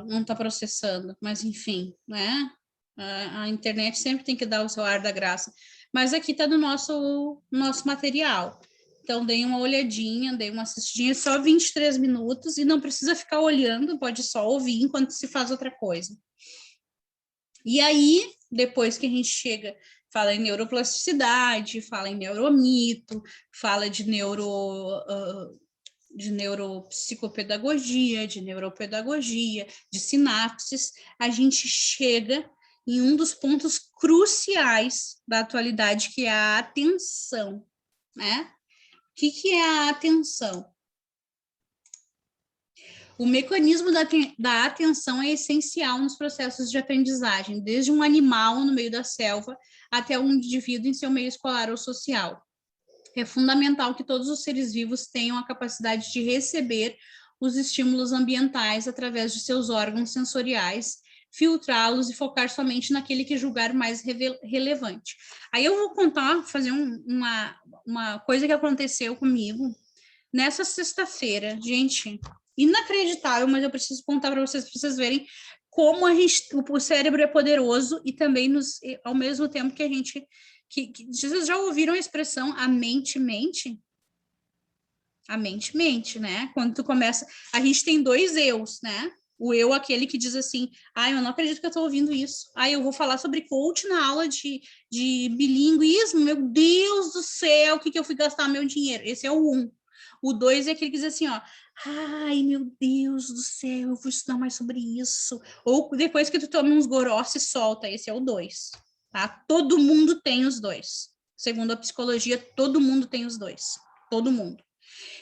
não está processando, mas enfim, né? A internet sempre tem que dar o seu ar da graça. Mas aqui está no nosso material. Então, dei uma olhadinha, dei uma assistidinha, só 23 minutos, e não precisa ficar olhando, pode só ouvir enquanto se faz outra coisa. E aí, depois que a gente chega, fala em neuroplasticidade, fala em neuromito, fala de neuropsicopedagogia, de neuropedagogia, de sinapses, a gente chega em um dos pontos cruciais da atualidade, que é a atenção, né? O que é a atenção? O mecanismo da atenção é essencial nos processos de aprendizagem, desde um animal no meio da selva até um indivíduo em seu meio escolar ou social. É fundamental que todos os seres vivos tenham a capacidade de receber os estímulos ambientais através de seus órgãos sensoriais, filtrá-los e focar somente naquele que julgar mais relevante. Aí eu vou fazer uma coisa que aconteceu comigo nessa sexta-feira. Gente, inacreditável, mas eu preciso contar para vocês verem como o cérebro é poderoso e também ao mesmo tempo que a gente... vocês já ouviram a expressão a mente mente? A mente mente, né? Quando tu começa... A gente tem 2 eus, né? O eu, aquele que diz assim, eu não acredito que eu tô ouvindo isso. Eu vou falar sobre coach na aula de bilinguismo. Meu Deus do céu, o que eu fui gastar meu dinheiro? Esse é o 1. O 2 é aquele que diz assim, ó, ai, meu Deus do céu, eu vou estudar mais sobre isso. Ou depois que tu toma uns goró, se solta. Esse é o 2, tá? Todo mundo tem os 2. Segundo a psicologia, todo mundo tem os 2. Todo mundo.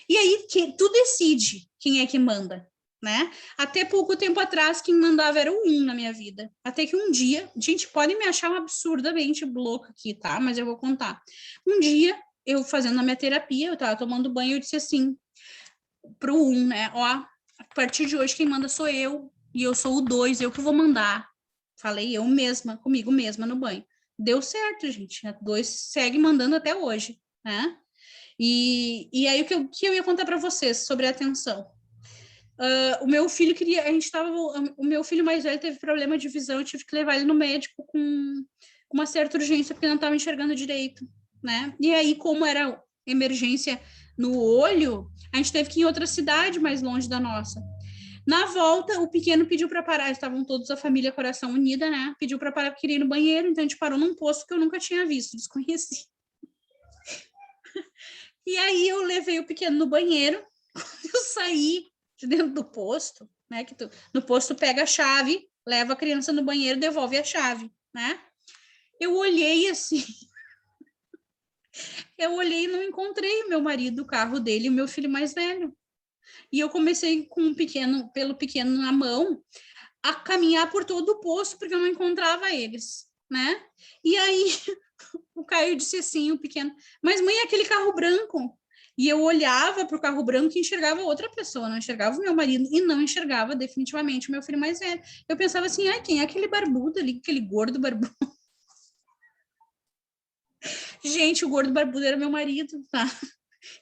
E aí, tu decide quem é que manda, né? Até pouco tempo atrás, quem mandava era o 1 na minha vida. Até que um dia, gente, pode me achar absurdamente louca aqui, tá? Mas eu vou contar. Um dia, eu fazendo a minha terapia, eu tava tomando banho, eu disse assim, pro 1, né? Ó, a partir de hoje, quem manda sou eu, e eu sou o 2, eu que vou mandar. Falei eu mesma, comigo mesma no banho. Deu certo, gente. A 2 segue mandando até hoje, né? E aí, o que eu ia contar para vocês sobre a atenção? O meu filho o meu filho mais velho teve problema de visão, eu tive que levar ele no médico com uma certa urgência, porque não estava enxergando direito, né? E aí, como era emergência no olho, a gente teve que ir em outra cidade mais longe da nossa. Na volta, o pequeno pediu para parar, estavam todos a família Coração Unida, né? Pediu para parar, queria ir no banheiro, então a gente parou num posto que eu nunca tinha visto, desconheci. E aí eu levei o pequeno no banheiro, quando eu saí de dentro do posto, né? Que no posto pega a chave, leva a criança no banheiro, devolve a chave, né? Eu olhei assim, eu olhei e não encontrei o meu marido, o carro dele e o meu filho mais velho. E eu comecei pelo pequeno na mão, a caminhar por todo o posto, porque eu não encontrava eles, né? E aí o Caio disse assim, o pequeno, mas mãe, é aquele carro branco. E eu olhava para o carro branco e enxergava outra pessoa, não enxergava o meu marido e não enxergava definitivamente o meu filho mais velho. Eu pensava assim, quem é aquele barbudo ali, aquele gordo barbudo? Gente, o gordo barbudo era meu marido, tá?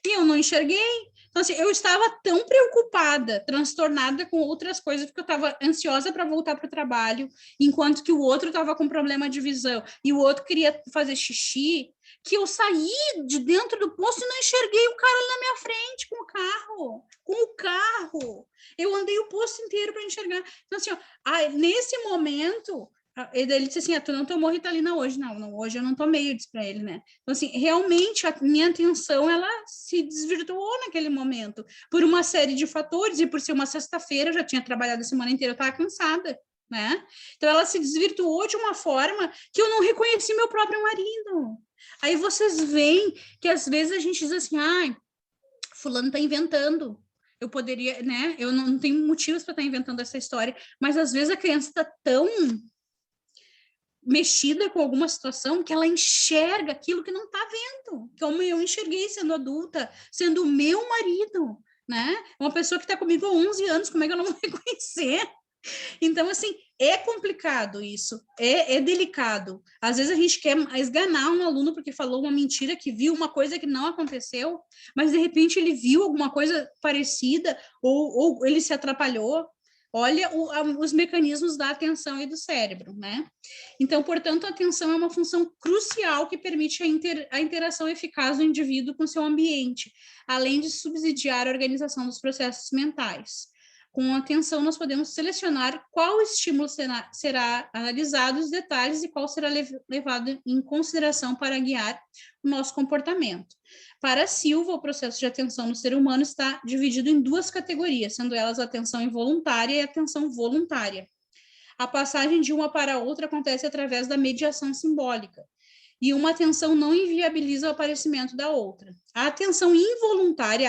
E eu não enxerguei. Então, assim, eu estava tão preocupada, transtornada com outras coisas, porque eu estava ansiosa para voltar para o trabalho, enquanto que o outro estava com problema de visão e o outro queria fazer xixi, que eu saí de dentro do posto e não enxerguei o cara ali na minha frente com o carro. Com o carro. Eu andei o posto inteiro para enxergar. Então, assim, nesse momento... Ele disse assim, tu não tomou Ritalina hoje? Não, hoje eu não tomei, eu disse para ele, né? Então, assim, realmente a minha atenção, ela se desvirtuou naquele momento, por uma série de fatores, e por ser uma sexta-feira, eu já tinha trabalhado a semana inteira, eu estava cansada, né? Então, ela se desvirtuou de uma forma que eu não reconheci meu próprio marido. Aí vocês veem que às vezes a gente diz assim, fulano está inventando, eu poderia, né? Eu não tenho motivos para estar inventando essa história, mas às vezes a criança está tão mexida com alguma situação que ela enxerga aquilo que não está vendo, como eu enxerguei sendo adulta, sendo o meu marido, né? Uma pessoa que está comigo há 11 anos, como é que eu não vou reconhecer? Então, assim, é complicado isso, é delicado. Às vezes a gente quer esganar um aluno porque falou uma mentira, que viu uma coisa que não aconteceu, mas de repente ele viu alguma coisa parecida ou ele se atrapalhou. Olha os mecanismos da atenção e do cérebro, né? Então, portanto, a atenção é uma função crucial que permite a interação eficaz do indivíduo com seu ambiente, além de subsidiar a organização dos processos mentais. Com a atenção, nós podemos selecionar qual estímulo será analisado, os detalhes, e qual será levado em consideração para guiar o nosso comportamento. Para Silva, o processo de atenção no ser humano está dividido em 2 categorias, sendo elas a atenção involuntária e a atenção voluntária. A passagem de uma para a outra acontece através da mediação simbólica, e uma atenção não inviabiliza o aparecimento da outra. A atenção involuntária,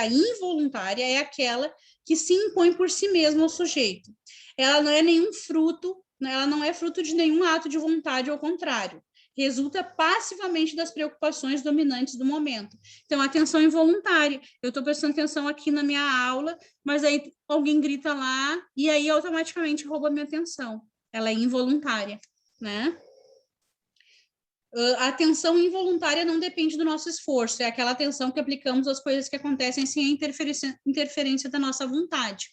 é aquela que se impõe por si mesma ao sujeito. Ela não é nenhum fruto, ela não é fruto de nenhum ato de vontade, ao contrário. Resulta passivamente das preocupações dominantes do momento. Então, a atenção involuntária. Eu estou prestando atenção aqui na minha aula, mas aí alguém grita lá e aí automaticamente rouba a minha atenção. Ela é involuntária, né? A atenção involuntária não depende do nosso esforço, é aquela atenção que aplicamos às coisas que acontecem sem a interferência da nossa vontade.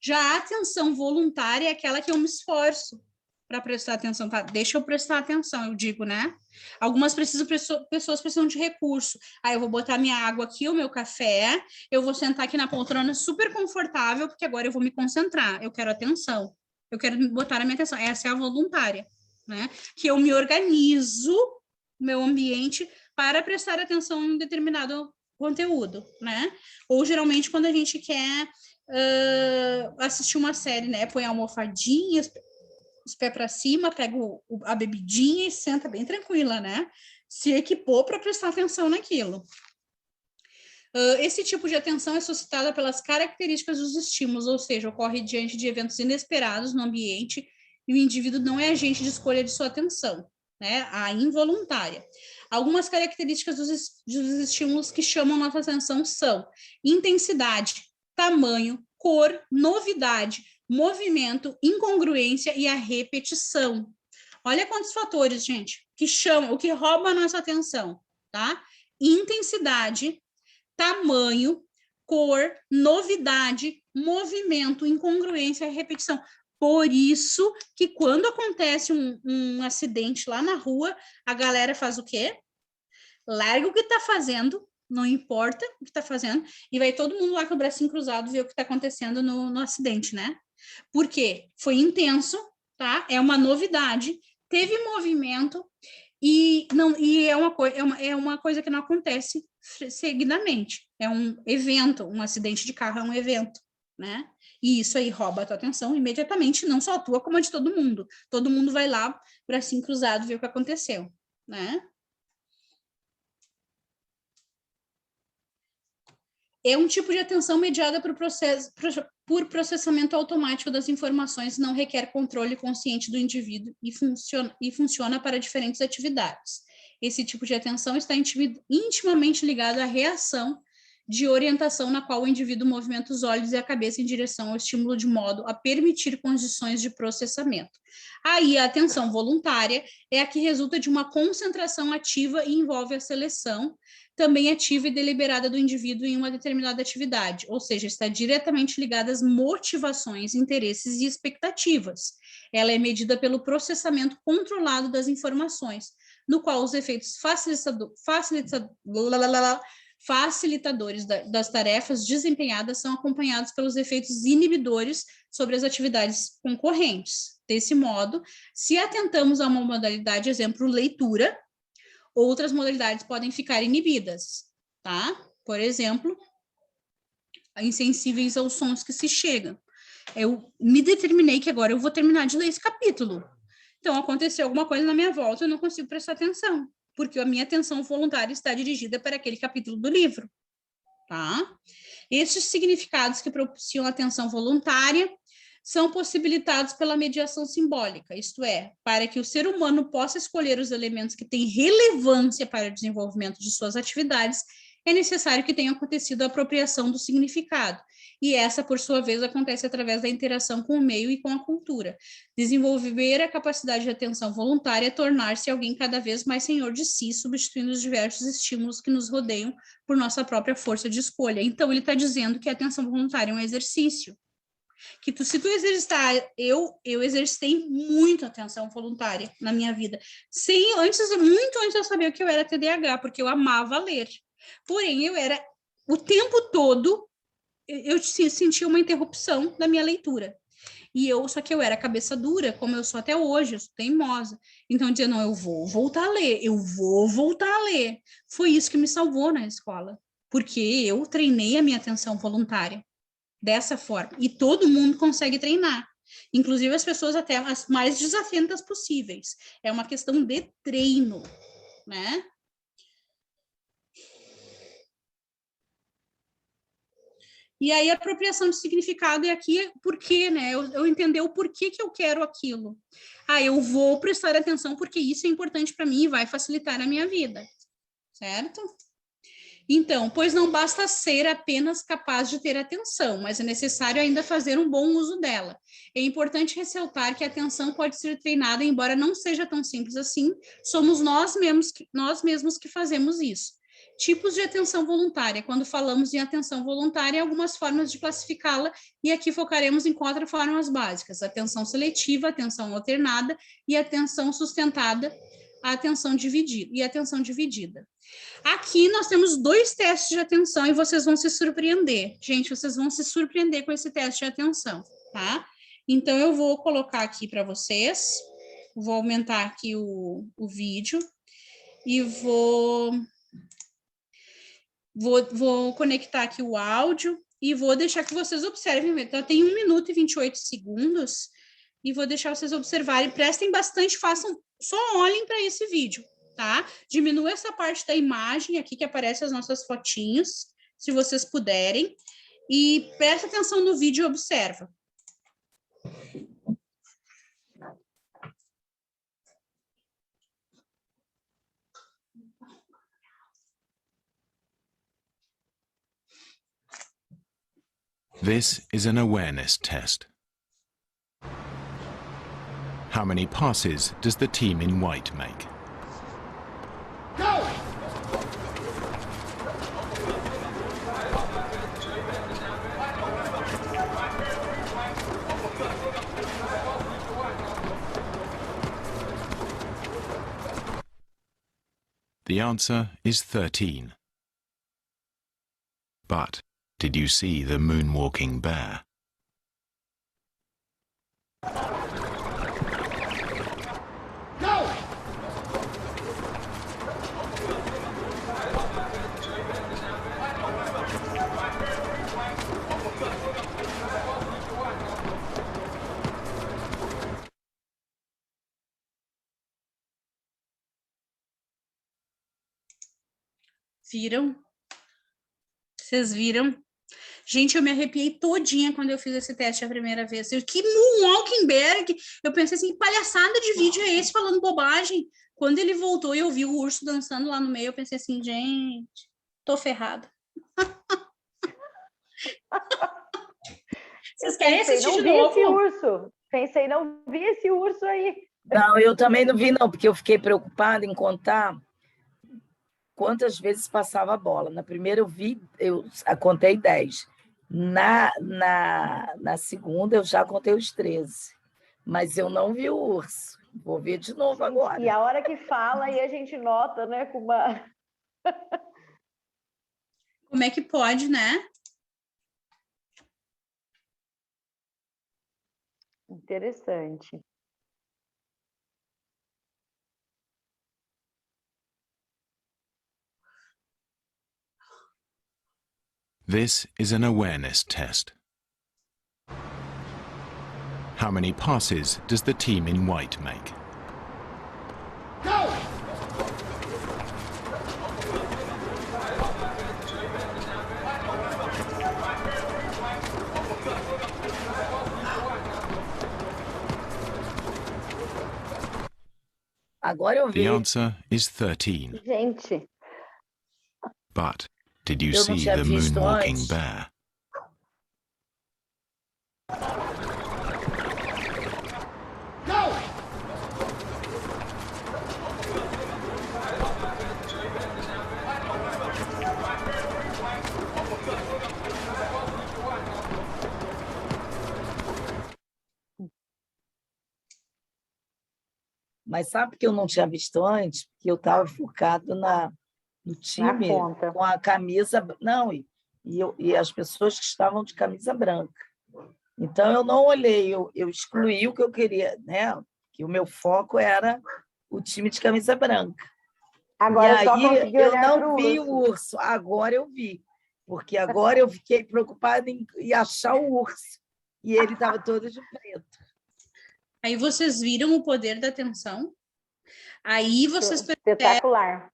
Já a atenção voluntária é aquela que eu me esforço, para prestar atenção, tá? Deixa eu prestar atenção, eu digo, né? Algumas pessoas precisam de recurso. Aí eu vou botar minha água aqui, o meu café, eu vou sentar aqui na poltrona super confortável, porque agora eu vou me concentrar, eu quero atenção. Eu quero botar a minha atenção. Essa é a voluntária, né? Que eu me organizo meu ambiente para prestar atenção em um determinado conteúdo, né? Ou geralmente quando a gente quer assistir uma série, né? Põe a almofadinha, os pés para cima, pega a bebidinha e senta bem tranquila, né? Se equipou para prestar atenção naquilo. Esse tipo de atenção é suscitada pelas características dos estímulos, ou seja, ocorre diante de eventos inesperados no ambiente e o indivíduo não é agente de escolha de sua atenção, né? A involuntária. Algumas características dos estímulos que chamam nossa atenção são intensidade, tamanho, cor, novidade, movimento, incongruência e a repetição. Olha quantos fatores, gente, que chamam, o que rouba a nossa atenção, tá? Intensidade, tamanho, cor, novidade, movimento, incongruência e repetição. Por isso que quando acontece um acidente lá na rua, a galera faz o quê? Larga o que está fazendo, não importa o que está fazendo, e vai todo mundo lá com o bracinho cruzado ver o que está acontecendo no acidente, né? Porque foi intenso, tá? É uma novidade, teve movimento e é uma coisa que não acontece seguidamente. É um evento, um acidente de carro é um evento, né? E isso aí rouba a tua atenção imediatamente, não só a tua, como a de todo mundo. Todo mundo vai lá, bracinho cruzado, ver o que aconteceu, né? É um tipo de atenção mediada por processamento automático das informações, não requer controle consciente do indivíduo e funciona para diferentes atividades. Esse tipo de atenção está intimamente ligado à reação de orientação na qual o indivíduo movimenta os olhos e a cabeça em direção ao estímulo de modo a permitir condições de processamento. Aí a atenção voluntária é a que resulta de uma concentração ativa e envolve a seleção também ativa e deliberada do indivíduo em uma determinada atividade, ou seja, está diretamente ligada às motivações, interesses e expectativas. Ela é medida pelo processamento controlado das informações, no qual os efeitos facilitadores das tarefas desempenhadas são acompanhados pelos efeitos inibidores sobre as atividades concorrentes. Desse modo, se atentamos a uma modalidade, exemplo, leitura, outras modalidades podem ficar inibidas, tá? Por exemplo, insensíveis aos sons que se chegam. Eu me determinei que agora eu vou terminar de ler esse capítulo. Então, aconteceu alguma coisa na minha volta, eu não consigo prestar atenção, porque a minha atenção voluntária está dirigida para aquele capítulo do livro, tá? Estes significados que propiciam a atenção voluntária são possibilitados pela mediação simbólica, isto é, para que o ser humano possa escolher os elementos que têm relevância para o desenvolvimento de suas atividades, é necessário que tenha acontecido a apropriação do significado, e essa, por sua vez, acontece através da interação com o meio e com a cultura. Desenvolver a capacidade de atenção voluntária é tornar-se alguém cada vez mais senhor de si, substituindo os diversos estímulos que nos rodeiam por nossa própria força de escolha. Então, ele está dizendo que a atenção voluntária é um exercício. Que se tu exercitar, eu exercitei muito atenção voluntária na minha vida, muito antes de eu saber que eu era TDAH, porque eu amava ler. Porém, eu era, o tempo todo, eu sentia uma interrupção da minha leitura. Só que eu era cabeça dura, como eu sou até hoje, eu sou teimosa. Então, eu dizia, não, eu vou voltar a ler, eu vou voltar a ler. Foi isso que me salvou na escola, porque eu treinei a minha atenção voluntária dessa forma. E todo mundo consegue treinar. Inclusive as pessoas até as mais desatentas possíveis. É uma questão de treino, né? E aí a apropriação de significado é aqui, por quê, né? Eu entender o porquê que eu quero aquilo. Eu vou prestar atenção porque isso é importante para mim e vai facilitar a minha vida, certo? Então, pois não basta ser apenas capaz de ter atenção, mas é necessário ainda fazer um bom uso dela. É importante ressaltar que a atenção pode ser treinada, embora não seja tão simples assim, somos nós mesmos que fazemos isso. Tipos de atenção voluntária. Quando falamos em atenção voluntária, algumas formas de classificá-la, e aqui focaremos em 4 formas básicas: atenção seletiva, atenção alternada e atenção sustentada, a atenção dividida e atenção dividida. Aqui nós temos 2 testes de atenção e vocês vão se surpreender. Gente, vocês vão se surpreender com esse teste de atenção, tá? Então, eu vou colocar aqui para vocês, vou aumentar aqui o vídeo e vou conectar aqui o áudio e vou deixar que vocês observem. Então, tem 1 minuto e 28 segundos e vou deixar vocês observarem. Prestem bastante, só olhem para esse vídeo, tá? Diminua essa parte da imagem aqui que aparece as nossas fotinhos, se vocês puderem, e presta atenção no vídeo e observa. This is an awareness test. How many passes does the team in white make? Go! The answer is 13. But did you see the moonwalking bear? Go! Viram? Vocês viram? Gente, eu me arrepiei todinha quando eu fiz esse teste a primeira vez. Que moonwalking bear! Eu pensei assim, que palhaçada de vídeo é esse falando bobagem? Quando ele voltou e eu vi o urso dançando lá no meio, eu pensei assim, gente, tô ferrada. Vocês querem assistir de novo? Esse urso. Pensei, não vi esse urso aí. Não, eu também não vi, não, porque eu fiquei preocupada em contar quantas vezes passava a bola. Na primeira eu contei 10. Na segunda eu já contei os 13. Mas eu não vi o urso. Vou ver de novo agora. E a hora que fala, aí a gente nota, né, com uma... Como é que pode, né? Interessante. This is an awareness test. How many passes does the team in white make? Go! Agora eu vi. The answer is 13. Gente. But did you Eu não see tinha the visto moonwalking antes. bear? Go! Mas sabe que eu não tinha visto antes? Porque eu estava focado no time ponta. com a camisa... Não, e as pessoas que estavam de camisa branca. Então, eu não olhei, eu excluí o que eu queria, né? Que o meu foco era o time de camisa branca. Agora e só aí consegui eu olhar não pro vi urso. o urso, agora eu vi. Porque agora eu fiquei preocupada em achar o urso. E ele estava todo de preto. Aí vocês viram o poder da atenção? Aí vocês percebem Espetacular.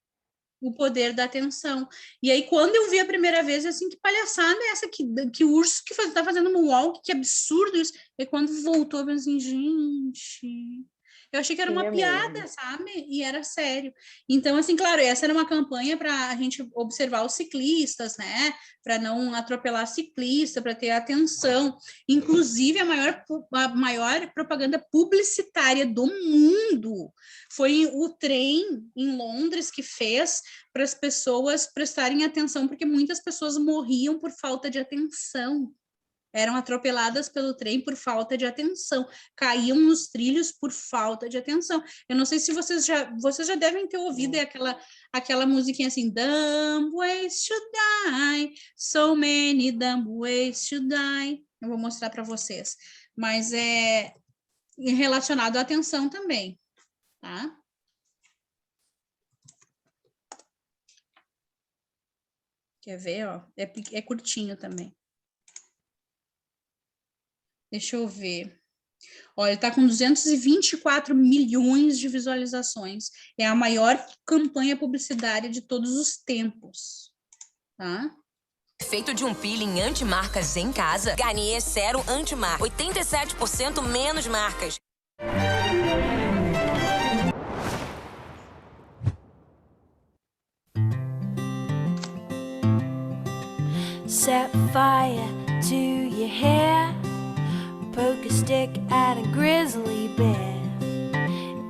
o poder da atenção. E aí, quando eu vi a primeira vez, assim, que palhaçada é essa? Que urso tá fazendo moonwalk, que absurdo isso. E quando voltou, eu pensei assim, gente... Eu achei que era uma piada, sabe? E era sério. Então, assim, claro, essa era uma campanha para a gente observar os ciclistas, né? Para não atropelar ciclista, para ter atenção. Inclusive, a maior propaganda publicitária do mundo foi o trem em Londres que fez para as pessoas prestarem atenção, porque muitas pessoas morriam por falta de atenção. Eram atropeladas pelo trem por falta de atenção, caíam nos trilhos por falta de atenção. Eu não sei se vocês já devem ter ouvido aquela musiquinha assim, dumb ways to die, so many dumb ways to die. Eu vou mostrar para vocês, mas é relacionado à atenção também, tá? Quer ver, ó? É curtinho também. Deixa eu ver. Olha, ele está com 224 milhões de visualizações. É a maior campanha publicitária de todos os tempos. Tá? Feito de um peeling anti-marcas em casa, Garnier Sérum Anti-Marca. 87% menos marcas. Set fire to your hair. Poke a stick at a grizzly bear.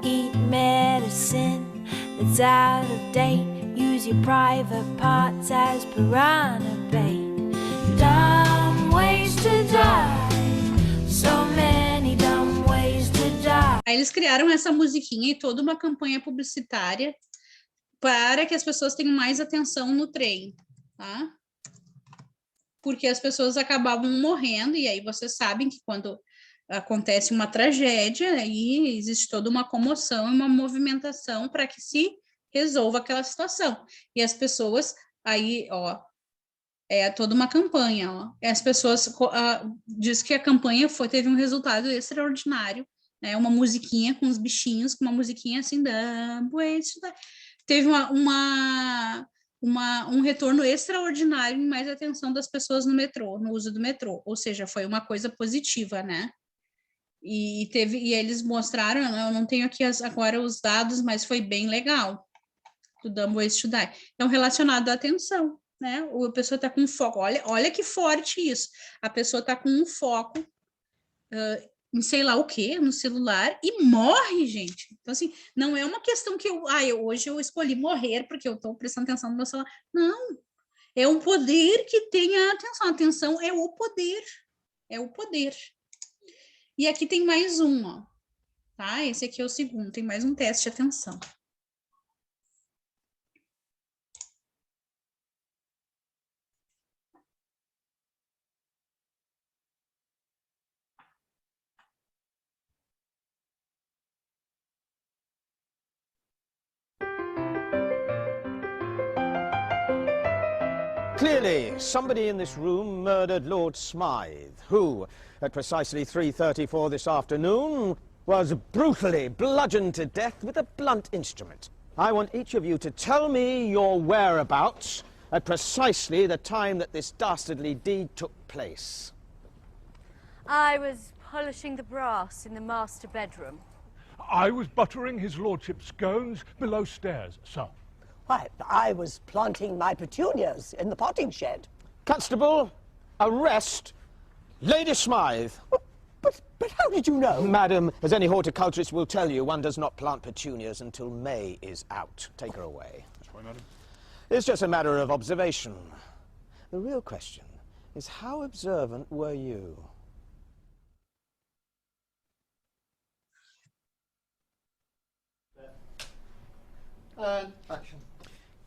Eat medicine that's out of date. Use your private parts as piranha bait. Dumb ways to die. So many dumb ways to die. Aí eles criaram essa musiquinha e toda uma campanha publicitária para que as pessoas tenham mais atenção no trem, tá? Porque as pessoas acabavam morrendo, e aí vocês sabem que quando acontece uma tragédia, aí existe toda uma comoção e uma movimentação para que se resolva aquela situação. E as pessoas, aí, ó, é toda uma campanha, ó. E as pessoas diz que a campanha teve um resultado extraordinário, né? Uma musiquinha com os bichinhos, com uma musiquinha assim, teve um retorno extraordinário em mais atenção das pessoas no metrô, no uso do metrô, ou seja, foi uma coisa positiva, né? E eles mostraram, eu não tenho aqui agora os dados, mas foi bem legal, do Dumb Ways to Die. Então, relacionado à atenção, né? A pessoa está com foco, olha que forte isso, a pessoa está com um foco em sei lá o quê, no celular, e morre, gente. Então, assim, não é uma questão que hoje eu escolhi morrer porque eu estou prestando atenção no meu celular. Não, é um poder que tem a atenção. A atenção é o poder. É o poder. E aqui tem mais um, ó. Tá? Esse aqui é o segundo. Tem mais um teste de atenção. Clearly, somebody in this room murdered Lord Smythe, who, at precisely 3:34 this afternoon, was brutally bludgeoned to death with a blunt instrument. I want each of you to tell me your whereabouts at precisely the time that this dastardly deed took place. I was polishing the brass in the master bedroom. I was buttering his lordship's scones below stairs, sir. Why, I was planting my petunias in the potting shed. Constable, arrest Lady Smythe. But how did you know? Madam, as any horticulturist will tell you, one does not plant petunias until May is out. Take her away. That's right, madam. It's just a matter of observation. The real question is, how observant were you? Action.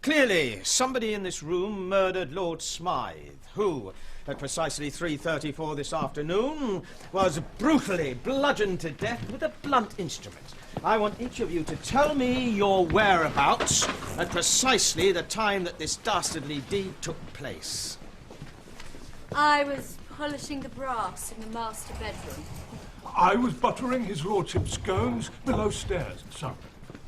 Clearly, somebody in this room murdered Lord Smythe, who, at precisely 3:34 this afternoon, was brutally bludgeoned to death with a blunt instrument. I want each of you to tell me your whereabouts at precisely the time that this dastardly deed took place. I was polishing the brass in the master bedroom. I was buttering his lordship's scones below stairs, sir.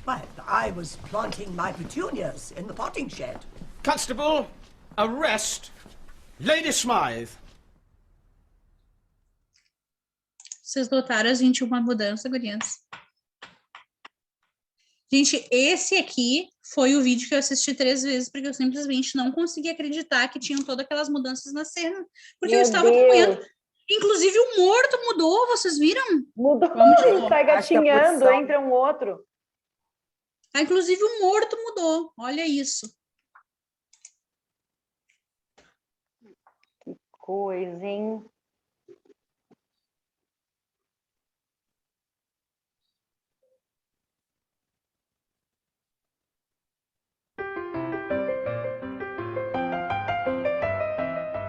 Why, I was planting my petunias in the potting shed. Constable, arrest Lady Smythe. Vocês notaram as 21 mudanças, gurias? Gente, esse aqui foi o vídeo que eu assisti 3 vezes, porque eu simplesmente não consegui acreditar que tinham todas aquelas mudanças na cena. Porque eu estava acompanhando. Inclusive o morto mudou, vocês viram? Mudou, ele sai gatinhando, entra um outro. Ah, inclusive o morto mudou, olha isso. Que coisa, hein?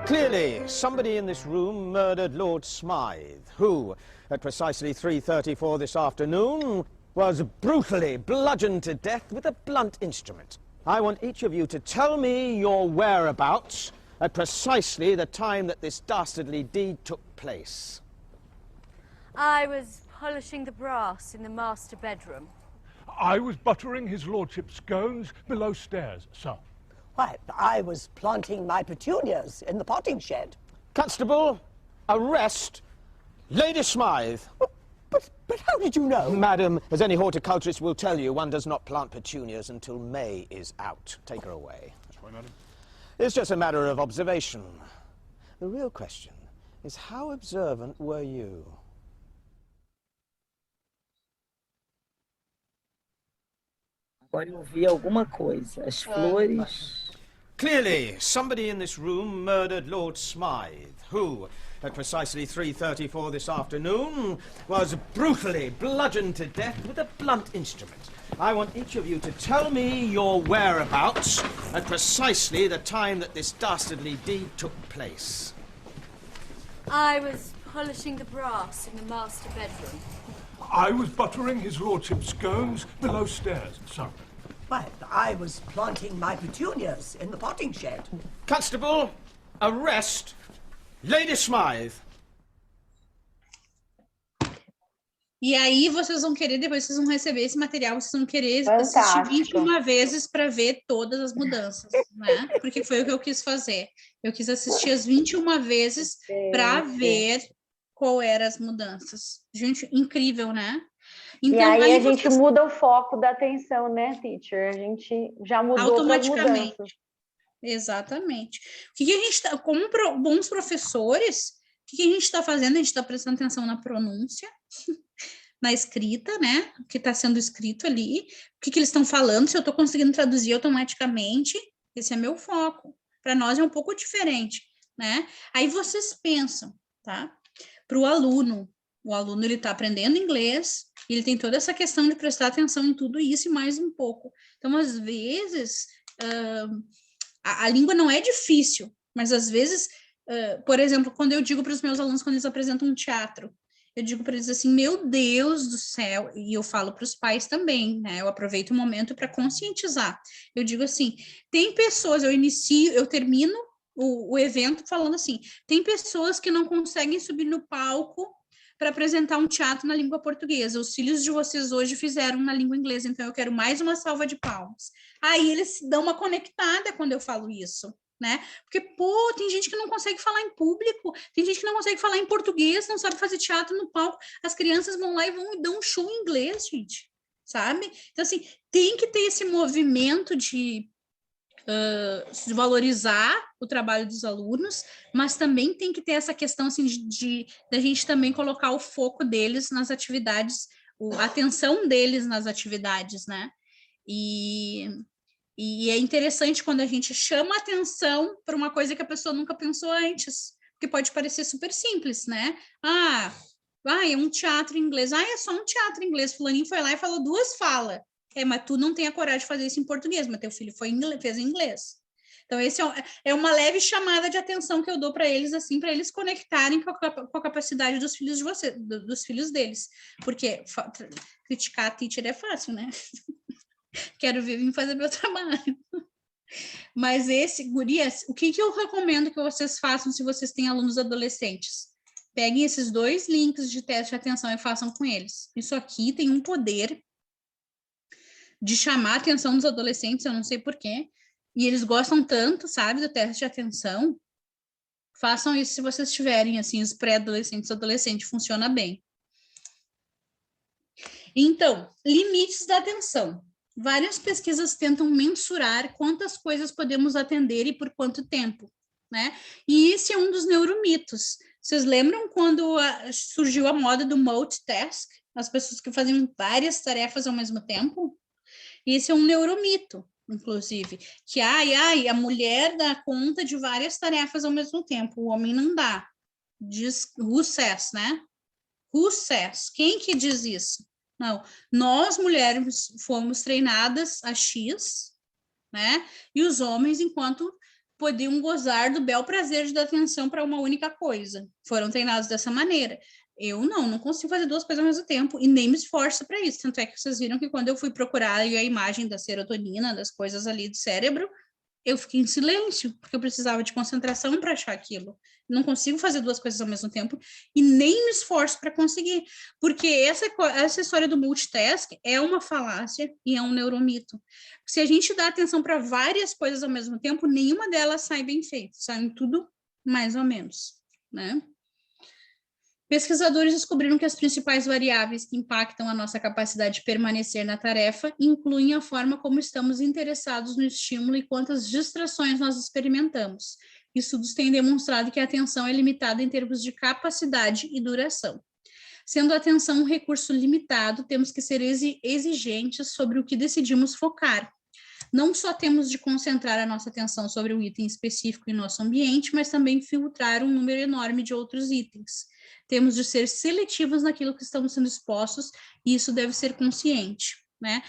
Clearly, somebody in this room murdered Lord Smythe, who, at precisely 3:34 this afternoon, was brutally bludgeoned to death with a blunt instrument. I want each of you to tell me your whereabouts at precisely the time that this dastardly deed took place. I was polishing the brass in the master bedroom. I was buttering his lordship's scones below stairs, sir. Why, I was planting my petunias in the potting shed. Constable, arrest Lady Smythe. But how did you know? Madam, as any horticulturist will tell you, one does not plant petunias until May is out. Take her away. That's right, madam. It's just a matter of observation. The real question is, how observant were you? Agora eu vi alguma coisa. As flores. Clearly, somebody in this room murdered Lord Smythe, who, at precisely 3:34 this afternoon, was brutally bludgeoned to death with a blunt instrument. I want each of you to tell me your whereabouts at precisely the time that this dastardly deed took place. I was polishing the brass in the master bedroom. I was buttering his lordship's scones below stairs, sir. Why, I was planting my petunias in the potting shed. Constable, arrest Lady Smythe. E aí vocês vão querer, depois vocês vão receber esse material, vocês vão querer Fantástico. assistir 21 vezes para ver todas as mudanças, né? Porque foi o que eu quis fazer. Eu quis assistir as 21 vezes para ver qual eram as mudanças. Gente, incrível, né? Então, e aí a gente vocês... muda o foco da atenção, né, teacher? A gente já mudou automaticamente. Mudanças. Exatamente. O que a gente está, como bons professores, o que a gente está fazendo? A gente está prestando atenção na pronúncia, na escrita, né? O que está sendo escrito ali, o que eles estão falando, se eu estou conseguindo traduzir automaticamente, esse é meu foco. Para nós é um pouco diferente, né? Aí vocês pensam, tá? Para o aluno ele está aprendendo inglês, ele tem toda essa questão de prestar atenção em tudo isso e mais um pouco. Então, às vezes, a língua não é difícil, mas às vezes, por exemplo, quando eu digo para os meus alunos, quando eles apresentam um teatro, eu digo para eles assim, meu Deus do céu, e eu falo para os pais também, né? Eu aproveito o momento para conscientizar. Eu digo assim, tem pessoas, eu termino o evento falando assim, tem pessoas que não conseguem subir no palco para apresentar um teatro na língua portuguesa. Os filhos de vocês hoje fizeram na língua inglesa, então eu quero mais uma salva de palmas. Aí eles dão uma conectada quando eu falo isso, né? Porque, pô, tem gente que não consegue falar em público, tem gente que não consegue falar em português, não sabe fazer teatro no palco. As crianças vão lá e dão um show em inglês, gente, sabe? Então, assim, tem que ter esse movimento de valorizar o trabalho dos alunos, mas também tem que ter essa questão assim, da gente também colocar o foco deles nas atividades, a atenção deles nas atividades, né? E é interessante quando a gente chama atenção para uma coisa que a pessoa nunca pensou antes, que pode parecer super simples, né? É um teatro em inglês. É só um teatro em inglês. Fulaninho foi lá e falou 2 falas. Mas tu não tem a coragem de fazer isso em português, mas teu filho fez em inglês. Então, esse é uma leve chamada de atenção que eu dou para eles, assim, para eles conectarem com a capacidade dos filhos de vocês, dos filhos deles. Porque criticar a teacher é fácil, né? Quero vir fazer meu trabalho. Mas gurias, o que eu recomendo que vocês façam se vocês têm alunos adolescentes? Peguem esses 2 links de teste de atenção e façam com eles. Isso aqui tem um poder de chamar a atenção dos adolescentes, eu não sei porquê, e eles gostam tanto, sabe, do teste de atenção. Façam isso se vocês tiverem, assim, os pré-adolescentes, adolescente, funciona bem. Então, limites da atenção. Várias pesquisas tentam mensurar quantas coisas podemos atender e por quanto tempo, né? E esse é um dos neuromitos. Vocês lembram quando surgiu a moda do multitask? As pessoas que faziam várias tarefas ao mesmo tempo? Esse é um neuromito, inclusive, que a mulher dá conta de várias tarefas ao mesmo tempo, o homem não dá. Diz who says, né? Who says? Quem que diz isso? Não, nós mulheres fomos treinadas a X, né? E os homens, enquanto podiam gozar do bel prazer de dar atenção para uma única coisa, foram treinados dessa maneira. Eu não consigo fazer duas coisas ao mesmo tempo e nem me esforço para isso. Tanto é que vocês viram que quando eu fui procurar a imagem da serotonina, das coisas ali do cérebro, eu fiquei em silêncio, porque eu precisava de concentração para achar aquilo. Não consigo fazer duas coisas ao mesmo tempo e nem me esforço para conseguir, porque essa história do multitask é uma falácia e é um neuromito. Se a gente dá atenção para várias coisas ao mesmo tempo, nenhuma delas sai bem feita, saem tudo mais ou menos, né? Pesquisadores descobriram que as principais variáveis que impactam a nossa capacidade de permanecer na tarefa incluem a forma como estamos interessados no estímulo e quantas distrações nós experimentamos. Estudos têm demonstrado que a atenção é limitada em termos de capacidade e duração. Sendo a atenção um recurso limitado, temos que ser exigentes sobre o que decidimos focar. Não só temos de concentrar a nossa atenção sobre um item específico em nosso ambiente, mas também filtrar um número enorme de outros itens. Temos de ser seletivos naquilo que estamos sendo expostos, e isso deve ser consciente, né?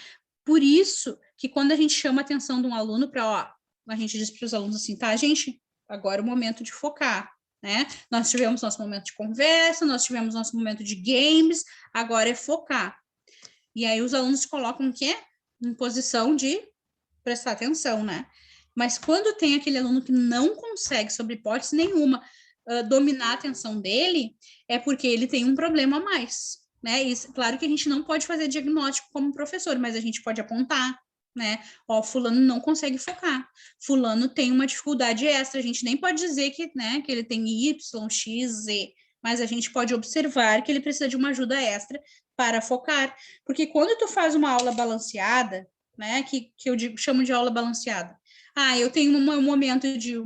Por isso que quando a gente chama a atenção de um aluno a gente diz para os alunos assim, tá, gente, agora é o momento de focar, né? Nós tivemos nosso momento de conversa, nós tivemos nosso momento de games, agora é focar. E aí os alunos colocam o quê? Em posição de prestar atenção, né? Mas quando tem aquele aluno que não consegue, sob hipótese nenhuma, dominar a atenção dele, é porque ele tem um problema a mais, né? E claro que a gente não pode fazer diagnóstico como professor, mas a gente pode apontar, né? Ó, fulano não consegue focar, fulano tem uma dificuldade extra, a gente nem pode dizer que, né, que ele tem Y, X, Z, mas a gente pode observar que ele precisa de uma ajuda extra para focar, porque quando tu faz uma aula balanceada, né, que eu chamo de aula balanceada, eu tenho um momento de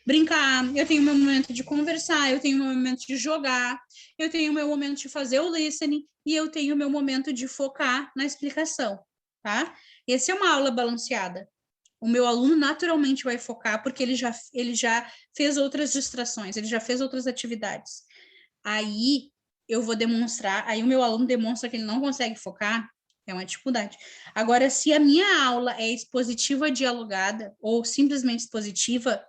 brincar, eu tenho meu momento de conversar, eu tenho meu momento de jogar, eu tenho meu momento de fazer o listening e eu tenho meu momento de focar na explicação, tá? Essa é uma aula balanceada. O meu aluno naturalmente vai focar porque ele já fez outras distrações, ele já fez outras atividades. Aí eu vou demonstrar, aí o meu aluno demonstra que ele não consegue focar, é uma dificuldade. Agora, se a minha aula é expositiva dialogada ou simplesmente expositiva,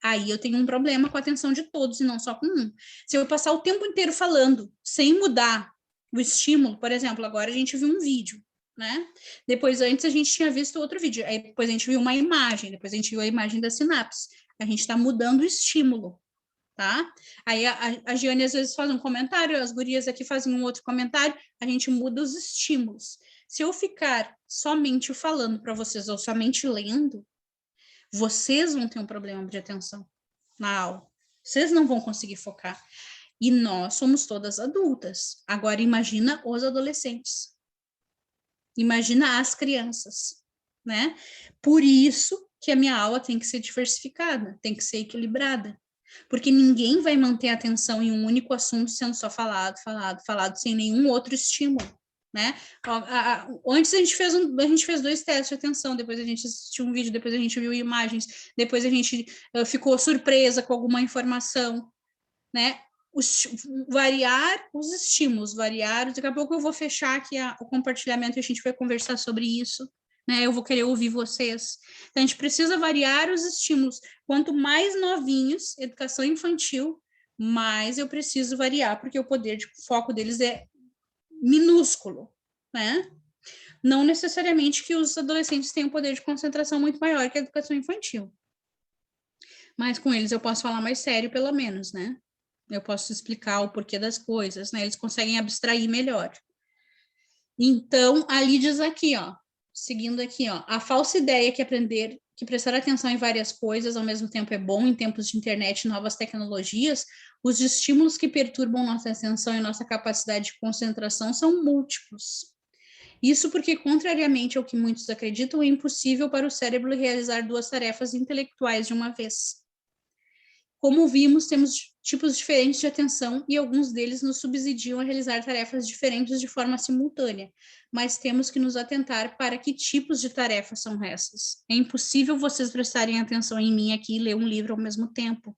aí eu tenho um problema com a atenção de todos e não só com um. Se eu passar o tempo inteiro falando, sem mudar o estímulo, por exemplo, agora a gente viu um vídeo, né? Depois, antes a gente tinha visto outro vídeo, aí depois a gente viu uma imagem, depois a gente viu a imagem da sinapse. A gente está mudando o estímulo, tá? Aí a Giane às vezes faz um comentário, as gurias aqui fazem um outro comentário, a gente muda os estímulos. Se eu ficar somente falando para vocês ou somente lendo, vocês vão ter um problema de atenção na aula. Vocês não vão conseguir focar. E nós somos todas adultas. Agora, imagina os adolescentes. Imagina as crianças, né? Por isso que a minha aula tem que ser diversificada, tem que ser equilibrada. Porque ninguém vai manter a atenção em um único assunto sendo só falado, sem nenhum outro estímulo. Né? Antes a gente fez 2 testes de atenção, depois a gente assistiu um vídeo, depois a gente viu imagens, depois a gente ficou surpresa com alguma informação, né? Variar os estímulos, daqui a pouco eu vou fechar aqui o compartilhamento e a gente vai conversar sobre isso, né? Eu vou querer ouvir vocês. Então a gente precisa variar os estímulos. Quanto mais novinhos, educação infantil, mais eu preciso variar, porque o poder de foco deles é minúsculo, né? Não necessariamente que os adolescentes tenham um poder de concentração muito maior que a educação infantil. Mas com eles eu posso falar mais sério, pelo menos, né? Eu posso explicar o porquê das coisas, né? Eles conseguem abstrair melhor. Então, ali diz aqui, ó, seguindo aqui, ó, a falsa ideia que prestar atenção em várias coisas ao mesmo tempo é bom em tempos de internet e novas tecnologias. Os estímulos que perturbam nossa atenção e nossa capacidade de concentração são múltiplos. Isso porque, contrariamente ao que muitos acreditam, é impossível para o cérebro realizar 2 tarefas intelectuais de uma vez. Como vimos, temos tipos diferentes de atenção e alguns deles nos subsidiam a realizar tarefas diferentes de forma simultânea, mas temos que nos atentar para que tipos de tarefas são essas. É impossível vocês prestarem atenção em mim aqui e ler um livro ao mesmo tempo.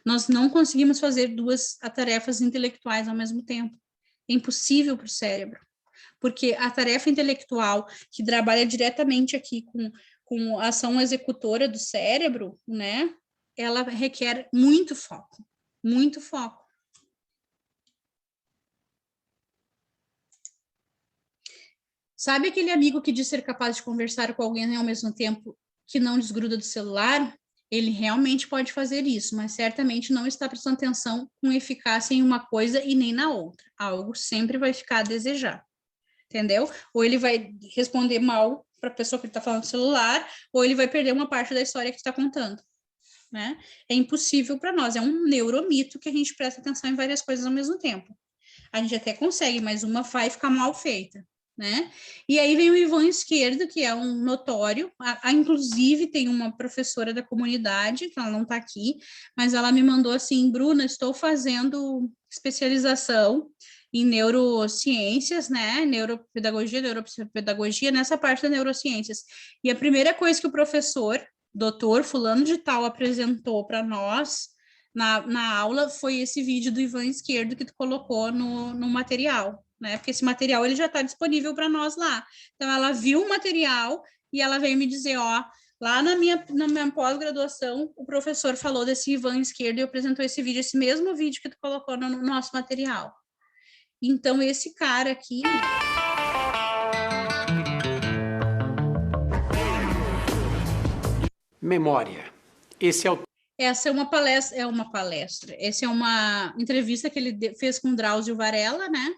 Nós não conseguimos fazer 2 tarefas intelectuais ao mesmo tempo. É impossível para o cérebro, porque a tarefa intelectual que trabalha diretamente aqui com a ação executora do cérebro, né? Ela requer muito foco, muito foco. Sabe aquele amigo que diz ser capaz de conversar com alguém ao mesmo tempo que não desgruda do celular? Ele realmente pode fazer isso, mas certamente não está prestando atenção com eficácia em uma coisa e nem na outra. Algo sempre vai ficar a desejar, entendeu? Ou ele vai responder mal para a pessoa que está falando no celular, ou ele vai perder uma parte da história que está contando. Né? É impossível para nós, é um neuromito que a gente presta atenção em várias coisas ao mesmo tempo. A gente até consegue, mas uma vai ficar mal feita, né? E aí vem o Ivan Esquerdo, que é um notório, inclusive tem uma professora da comunidade, que ela não está aqui, mas ela me mandou assim, Bruna, estou fazendo especialização em neurociências, né, neuropedagogia, nessa parte da neurociências. E a primeira coisa que o professor doutor fulano de tal apresentou para nós na aula foi esse vídeo do Ivan Esquerdo que tu colocou no material, né? Porque esse material ele já está disponível para nós lá. Então, ela viu o material e ela veio me dizer, ó, lá na minha pós-graduação, o professor falou desse Ivan Esquerdo e apresentou esse vídeo, esse mesmo vídeo que tu colocou no nosso material. Então, esse cara aqui... Memória. Essa é uma palestra. Essa é uma entrevista que ele fez com Drauzio Varela, né?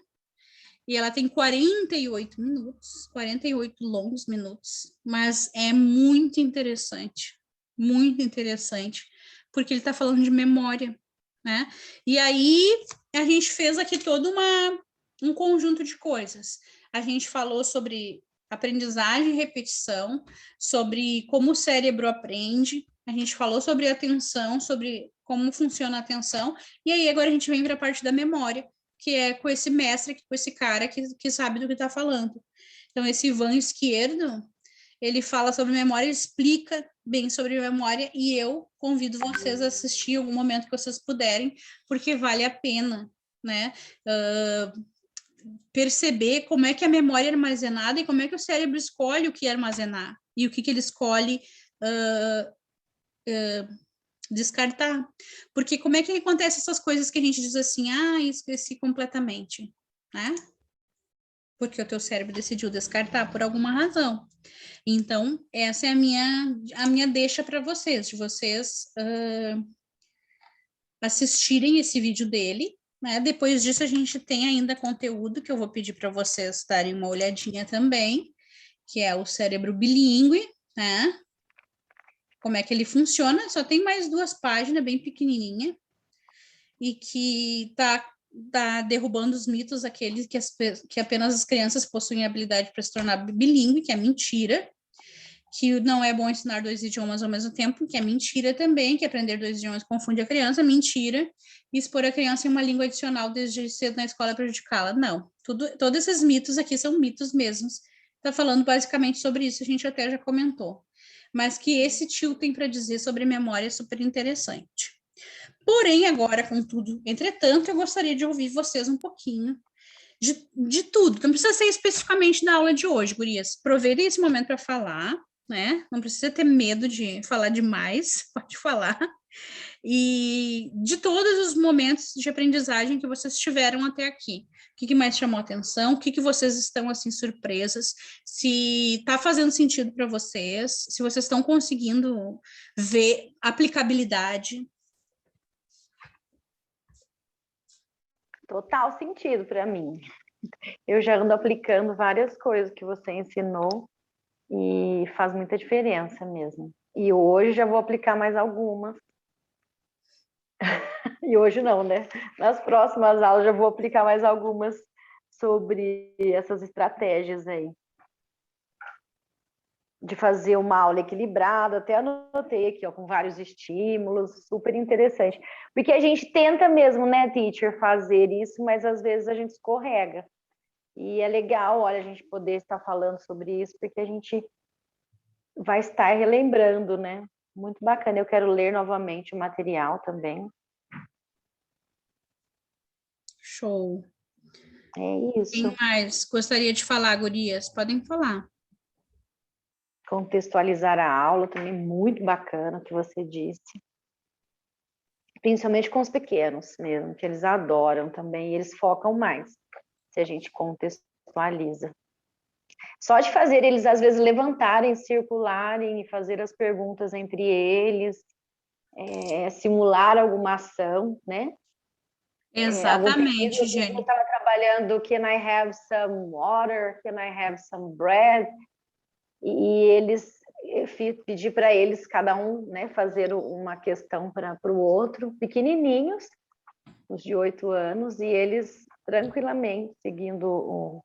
E ela tem 48 minutos, 48 longos minutos, mas é muito interessante, porque ele está falando de memória, né? E aí a gente fez aqui todo um conjunto de coisas. A gente falou sobre aprendizagem e repetição, sobre como o cérebro aprende, a gente falou sobre atenção, sobre como funciona a atenção, e aí agora a gente vem para a parte da memória, que é com esse mestre, com esse cara que sabe do que está falando. Então, esse Ivan Esquerdo, ele fala sobre memória, ele explica bem sobre memória, e eu convido vocês a assistir em algum momento que vocês puderem, porque vale a pena, né? Perceber como é que a memória é armazenada e como é que o cérebro escolhe o que armazenar e o que ele escolhe descartar. Porque como é que acontece essas coisas que a gente diz assim, esqueci completamente, né? Porque o teu cérebro decidiu descartar por alguma razão. Então, essa é a minha deixa para vocês, de vocês assistirem esse vídeo dele, né? Depois disso, a gente tem ainda conteúdo que eu vou pedir para vocês darem uma olhadinha também, que é o cérebro bilíngue, né? Como é que ele funciona, só tem mais 2 páginas, bem pequenininha, e que tá derrubando os mitos, aqueles que apenas as crianças possuem habilidade para se tornar bilíngue, que é mentira, que não é bom ensinar 2 idiomas ao mesmo tempo, que é mentira também, que aprender 2 idiomas confunde a criança, mentira, e expor a criança em uma língua adicional desde cedo na escola prejudicá-la. Não, todos esses mitos aqui são mitos mesmos. Está falando basicamente sobre isso, a gente até já comentou. Mas que esse tio tem para dizer sobre memória é super interessante. Porém, agora, contudo, entretanto, eu gostaria de ouvir vocês um pouquinho de tudo. Não precisa ser especificamente da aula de hoje, gurias. Aproveitem esse momento para falar, né? Não precisa ter medo de falar demais, pode falar. E de todos os momentos de aprendizagem que vocês tiveram até aqui. O que mais chamou a atenção? O que vocês estão, assim, surpresas? Se está fazendo sentido para vocês? Se vocês estão conseguindo ver aplicabilidade? Total sentido para mim. Eu já ando aplicando várias coisas que você ensinou e faz muita diferença mesmo. E hoje já vou aplicar mais algumas. E hoje não, né? Nas próximas aulas já vou aplicar mais algumas sobre essas estratégias aí. de fazer uma aula equilibrada, até anotei aqui, ó, com vários estímulos, super interessante. Porque a gente tenta mesmo, né, teacher, fazer isso, mas às vezes a gente escorrega. E é legal, olha, a gente poder estar falando sobre isso, porque a gente vai estar relembrando, né? Muito bacana. Eu quero ler novamente o material também. Show. É isso. Quem mais gostaria de falar, gurias? Podem falar. Contextualizar a aula também, muito bacana o que você disse. Principalmente com os pequenos mesmo, que eles adoram também, e eles focam mais, se a gente contextualiza. Só de fazer eles, às vezes, levantarem, circularem e fazer as perguntas entre eles, simular alguma ação, né? Exatamente, Jenny. Eu estava trabalhando, can I have some water, can I have some bread? E eles, eu pedi para eles, cada um, né, fazer uma questão para o outro, pequenininhos, os de 8 anos, e eles tranquilamente, seguindo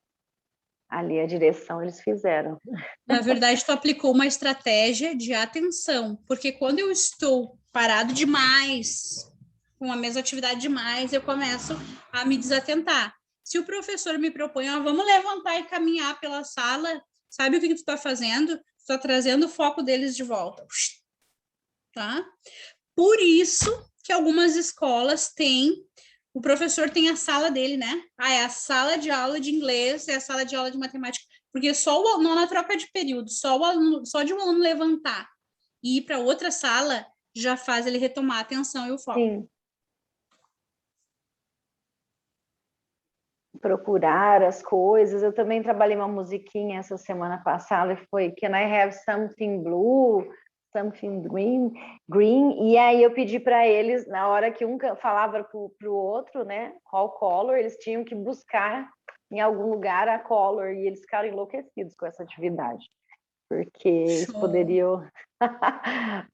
ali a direção, eles fizeram. Na verdade, tu aplicou uma estratégia de atenção, porque quando eu estou parado demais, com a mesma atividade demais, eu começo a me desatentar. Se o professor me propõe, vamos levantar e caminhar pela sala, sabe o que tu está fazendo? Tu está trazendo o foco deles de volta. Tá? Por isso que algumas escolas têm, o professor tem a sala dele, né? É a sala de aula de inglês, é a sala de aula de matemática, porque só o aluno, na troca de período, só de um aluno levantar e ir para outra sala, já faz ele retomar a atenção e o foco. Sim. Procurar as coisas. Eu também trabalhei uma musiquinha essa semana passada, foi Can I Have Something Blue, Something Green, e aí eu pedi para eles, na hora que um falava para o outro, né, qual color, eles tinham que buscar em algum lugar a color, e eles ficaram enlouquecidos com essa atividade, porque eles poderiam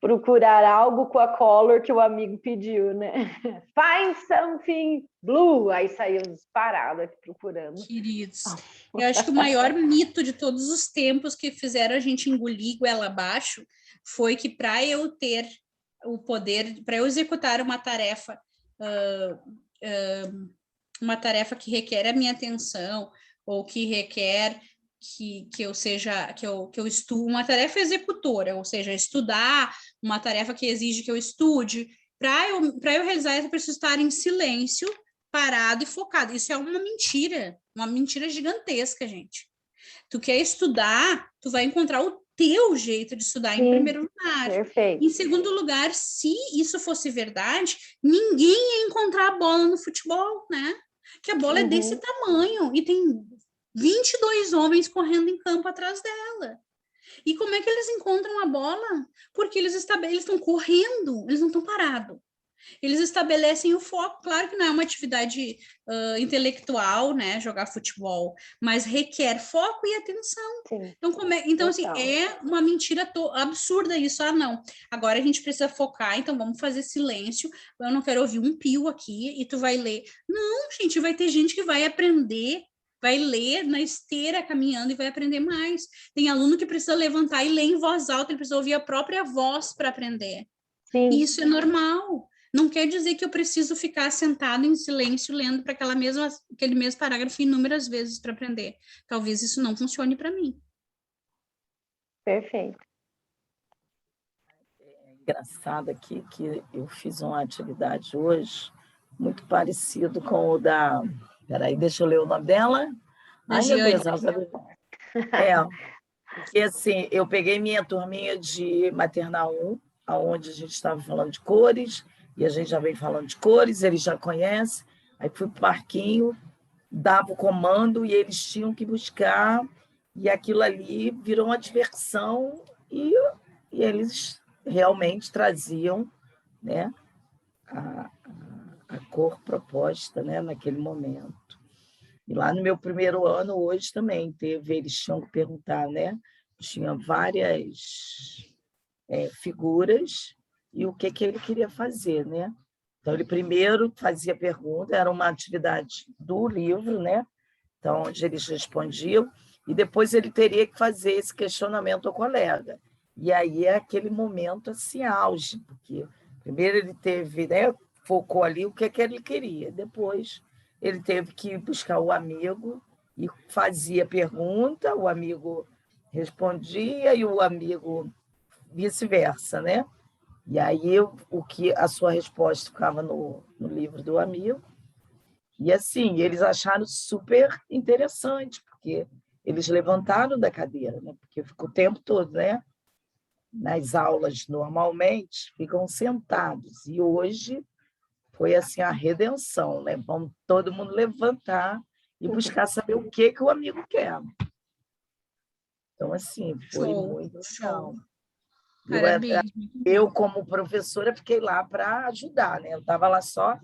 procurar algo com a color que o amigo pediu, né? Find something blue, aí saiu disparado aqui procurando. Queridos, eu acho que o maior mito de todos os tempos que fizeram a gente engolir goela abaixo foi que para eu ter o poder, para eu executar uma tarefa que requer a minha atenção, ou que requer que eu estude, uma tarefa executora, ou seja, estudar, uma tarefa que exige que eu estude, para eu realizar, eu preciso estar em silêncio, parado e focado. Isso é uma mentira gigantesca, gente. Tu quer estudar, tu vai encontrar o teu jeito de estudar. Sim, em primeiro lugar. Perfeito. Em segundo lugar, se isso fosse verdade, ninguém ia encontrar a bola no futebol, né? Que a bola é desse tamanho e tem 22 homens correndo em campo atrás dela. E como é que eles encontram a bola? Porque eles estão correndo, eles não estão parados. Eles estabelecem o foco. Claro que não é uma atividade intelectual, né, jogar futebol, mas requer foco e atenção. Sim. Então assim, é uma mentira absurda isso. Não, agora a gente precisa focar, então vamos fazer silêncio, eu não quero ouvir um pio aqui e tu vai ler. Não, gente, vai ter gente que vai aprender, vai ler na esteira, caminhando, e vai aprender mais. Tem aluno que precisa levantar e ler em voz alta, ele precisa ouvir a própria voz para aprender. Sim. E isso é normal. Não quer dizer que eu preciso ficar sentado em silêncio lendo para aquele mesmo parágrafo inúmeras vezes para aprender. Talvez isso não funcione para mim. Perfeito. É engraçado aqui que eu fiz uma atividade hoje muito parecido com o da... Peraí, deixa eu ler o nome dela. Ai, meu Deus, porque assim, eu peguei minha turminha de maternal 1, onde a gente estava falando de cores, e a gente já vem falando de cores, eles já conhecem. Aí fui para o parquinho, dava o comando e eles tinham que buscar, e aquilo ali virou uma diversão, e eles realmente traziam, né, a cor proposta, né, naquele momento. E lá no meu primeiro ano, hoje também eles tinham que perguntar, né? Tinha várias figuras e o que ele queria fazer, né? Então, ele primeiro fazia pergunta, era uma atividade do livro, né? Então, onde eles respondiam, e depois ele teria que fazer esse questionamento ao colega. E aí é aquele momento assim, auge, porque primeiro ele teve, né, focou ali o que ele queria, depois ele teve que buscar o amigo e fazia pergunta, o amigo respondia e o amigo vice-versa, né? E aí a sua resposta ficava no livro do amigo. E assim, eles acharam super interessante, porque eles levantaram da cadeira, né? Porque ficou o tempo todo, né? Nas aulas, normalmente, ficam sentados. E hoje foi assim a redenção, né? Vamos todo mundo levantar e buscar saber o que o amigo quer. Então, assim, foi muito legal. Eu, como professora, fiquei lá para ajudar, né? Eu estava lá só.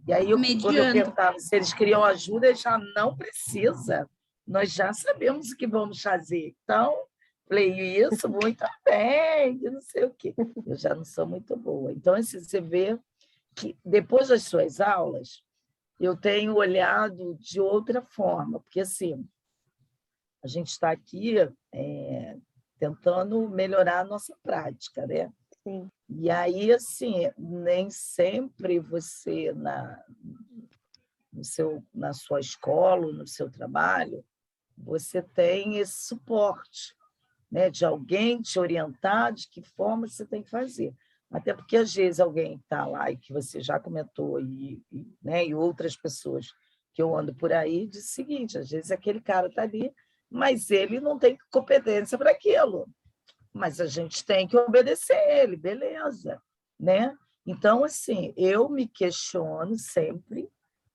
E aí, quando eu perguntava se eles queriam ajuda, eles já não precisa. Nós já sabemos o que vamos fazer. Então, falei, isso, muito bem, não sei o quê. Eu já não sou muito boa. Então, assim, você vê que depois das suas aulas, eu tenho olhado de outra forma, porque assim, a gente está aqui tentando melhorar a nossa prática, né? Sim. E aí, assim, nem sempre você, na sua escola, no seu trabalho, você tem esse suporte, né? De alguém te orientar de que forma você tem que fazer. Até porque, às vezes, alguém está lá, e que você já comentou, né, e outras pessoas que eu ando por aí, diz o seguinte, às vezes aquele cara está ali, mas ele não tem competência para aquilo. Mas a gente tem que obedecer ele, beleza, né? Então, assim, eu me questiono sempre,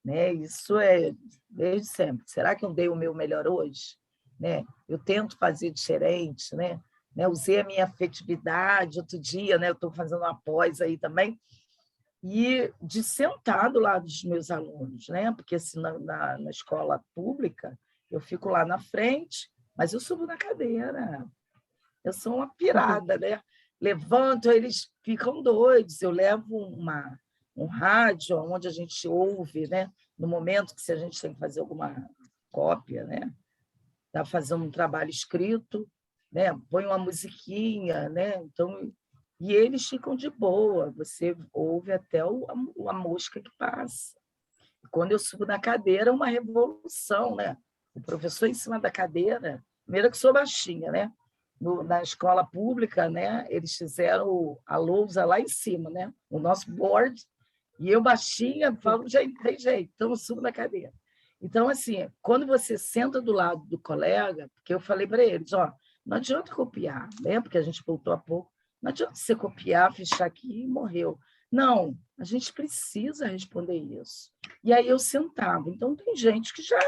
né? Isso é desde sempre. Será que eu dei o meu melhor hoje? Né? Eu tento fazer diferente, né? Usei a minha afetividade outro dia, né? Eu estou fazendo uma pós aí também, e de sentar do lado dos meus alunos, né? Porque assim, na escola pública, eu fico lá na frente, mas eu subo na cadeira. Eu sou uma pirada, né? Levanto, eles ficam doidos. Eu levo um rádio onde a gente ouve, né? No momento que se a gente tem que fazer alguma cópia, né? Está fazendo um trabalho escrito, né? Põe uma musiquinha, né? Então, e eles ficam de boa. Você ouve até a mosca que passa. Quando eu subo na cadeira, é uma revolução, né? O professor em cima da cadeira, primeiro que sou baixinha, né? Na escola pública, né? Eles fizeram a lousa lá em cima, né? O nosso board, e eu baixinha, falo, gente, tem jeito, então eu subo na cadeira. Então, assim, quando você senta do lado do colega, porque eu falei para eles, ó, não adianta copiar, né? Porque a gente voltou há pouco, não adianta você copiar, fechar aqui e morreu. Não, a gente precisa responder isso. E aí eu sentava. Então, tem gente que já,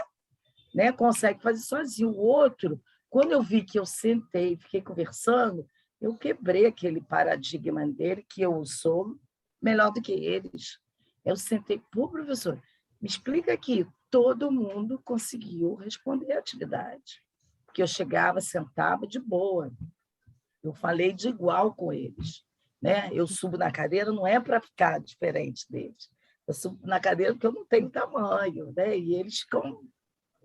né, consegue fazer sozinho. O outro, quando eu vi que eu sentei e fiquei conversando, eu quebrei aquele paradigma dele, que eu sou melhor do que eles. Eu sentei, pô, professor, me explica aqui. Todo mundo conseguiu responder a atividade. Porque eu chegava, sentava de boa. Eu falei de igual com eles. Né? Eu subo na cadeira, não é para ficar diferente deles. Eu subo na cadeira porque eu não tenho tamanho, né? E eles ficam...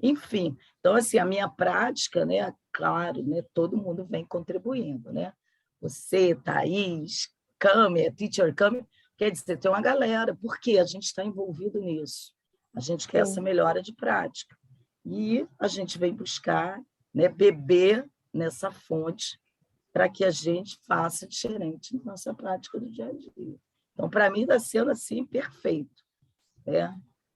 Enfim, então, assim, a minha prática, né? Claro, né? Todo mundo vem contribuindo, né? Você, Thaís, Câmara, Teacher Câmara, quer dizer, tem uma galera, porque a gente está envolvido nisso. A gente quer essa melhora de prática. E a gente vem buscar, né? Beber nessa fonte para que a gente faça diferente na nossa prática do dia a dia. Então, para mim, está sendo assim perfeito. Né?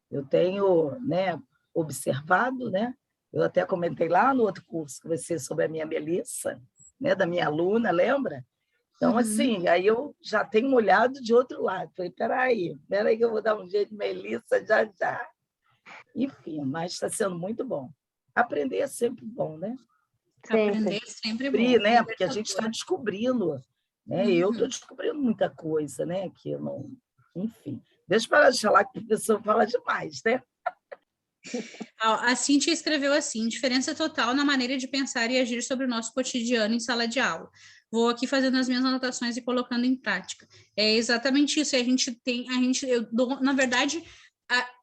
Eu tenho, né, observado, né? Eu até comentei lá no outro curso que vai ser sobre a minha Melissa, né, da minha aluna, lembra? Então, assim, aí eu já tenho olhado de outro lado. Falei, peraí que eu vou dar um jeito de Melissa já. Enfim, mas está sendo muito bom. Aprender é sempre bom, né? Aprender sempre é bom. Né? Porque a gente está descobrindo. Né? Eu estou descobrindo muita coisa, né? Que eu não... Enfim, deixa eu parar de falar que o professor fala demais, né? A Cíntia escreveu assim: diferença total na maneira de pensar e agir sobre o nosso cotidiano em sala de aula. Vou aqui fazendo as minhas anotações e colocando em prática. É exatamente isso. Na verdade,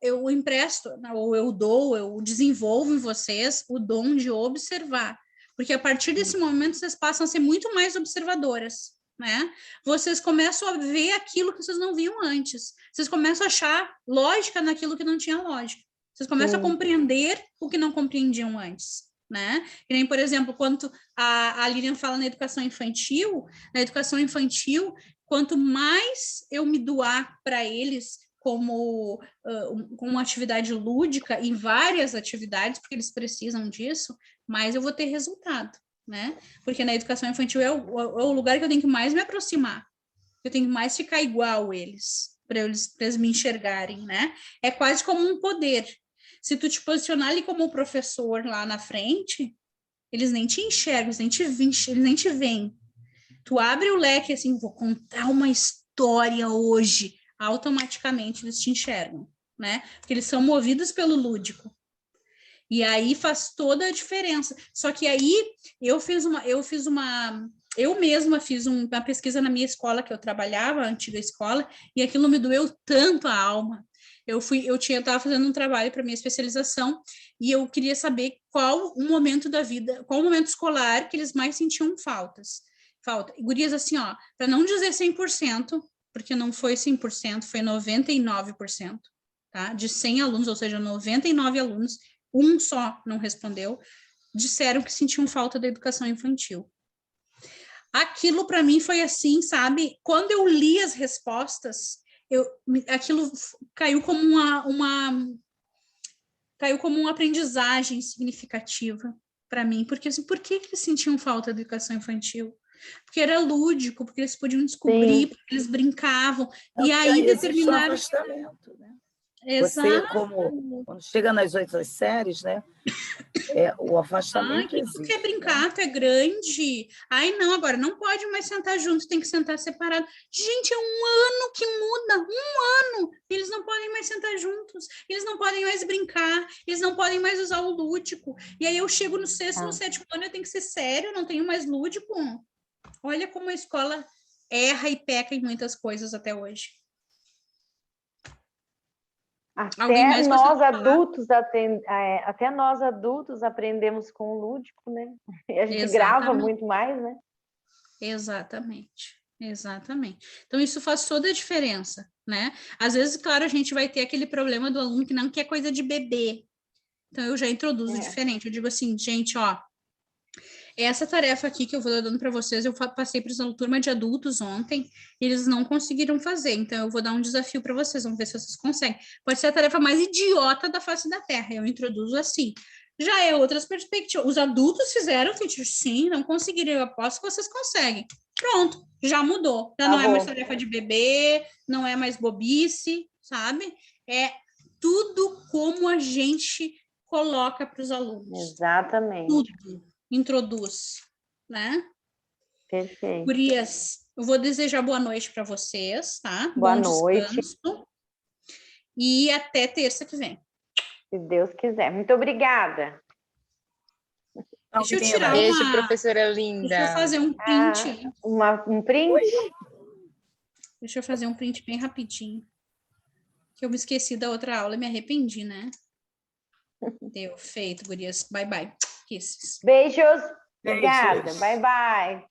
eu empresto, ou eu dou, eu desenvolvo em vocês o dom de observar, porque a partir desse momento vocês passam a ser muito mais observadoras, né? Vocês começam a ver aquilo que vocês não viam antes, vocês começam a achar lógica naquilo que não tinha lógica, vocês começam a compreender o que não compreendiam antes, né? Que nem, por exemplo, quando a Lilian fala na educação infantil, quanto mais eu me doar para eles como uma atividade lúdica em várias atividades, porque eles precisam disso, mais eu vou ter resultado, né? Porque na educação infantil é o lugar que eu tenho que mais me aproximar, eu tenho que mais ficar igual eles, para eles me enxergarem, né? É quase como um poder. Se tu te posicionar ali como professor lá na frente, eles nem te enxergam, eles nem te veem. Tu abre o leque assim, vou contar uma história hoje, automaticamente eles te enxergam, né? Porque eles são movidos pelo lúdico. E aí faz toda a diferença. Só que aí eu mesma fiz uma pesquisa na minha escola que eu trabalhava, a antiga escola, e aquilo me doeu tanto a alma. Eu estava fazendo um trabalho para minha especialização e eu queria saber qual o momento da vida, qual o momento escolar que eles mais sentiam falta. E gurias assim, ó, para não dizer 100%, porque não foi 100%, foi 99%, tá? De 100 alunos, ou seja, 99 alunos, um só não respondeu, disseram que sentiam falta da educação infantil. Aquilo para mim foi assim, sabe? Quando eu li as respostas, aquilo caiu como uma aprendizagem significativa para mim, porque assim, por que eles sentiam falta da educação infantil? Porque era lúdico, porque eles podiam descobrir, porque eles brincavam, e aí determinaram... Né? Você, quando chega nas 8 séries, né? O afastamento existe. Tu quer brincar, tu é grande. Ai, não, agora não pode mais sentar junto, tem que sentar separado. Gente, é um ano que muda, um ano. Eles não podem mais sentar juntos, eles não podem mais brincar, eles não podem mais usar o lúdico. E aí eu chego no 6º, no 7º ano, eu tenho que ser sério, eu não tenho mais lúdico. Olha como a escola erra e peca em muitas coisas até hoje. Até nós adultos aprendemos com o lúdico, né? E a gente grava muito mais, né? Exatamente. Então, isso faz toda a diferença, né? Às vezes, claro, a gente vai ter aquele problema do aluno que não quer coisa de bebê. Então, eu já introduzo diferente. Eu digo assim, gente, ó, essa tarefa aqui que eu vou dando para vocês, eu passei para a turma de adultos ontem, e eles não conseguiram fazer, então eu vou dar um desafio para vocês, vamos ver se vocês conseguem. Pode ser a tarefa mais idiota da face da Terra, eu introduzo assim. Já é outras perspectivas. Os adultos fizeram, sim, não conseguiram, eu aposto que vocês conseguem. Pronto, já mudou. Já não é mais tarefa de bebê, não é mais bobice, sabe? É tudo como a gente coloca para os alunos. Exatamente. Tudo. Introduz, né? Perfeito. Gurias, eu vou desejar boa noite para vocês, tá? Boa noite. Descanso. E até terça que vem. Se Deus quiser. Muito obrigada. Deixa eu tirar Beijo, professora linda. Deixa eu fazer um print. Um print? Deixa eu fazer um print bem rapidinho. Que eu me esqueci da outra aula e me arrependi, né? Deu, feito, gurias. Bye, bye. Kisses. Beijos. Obrigada. Bye, bye.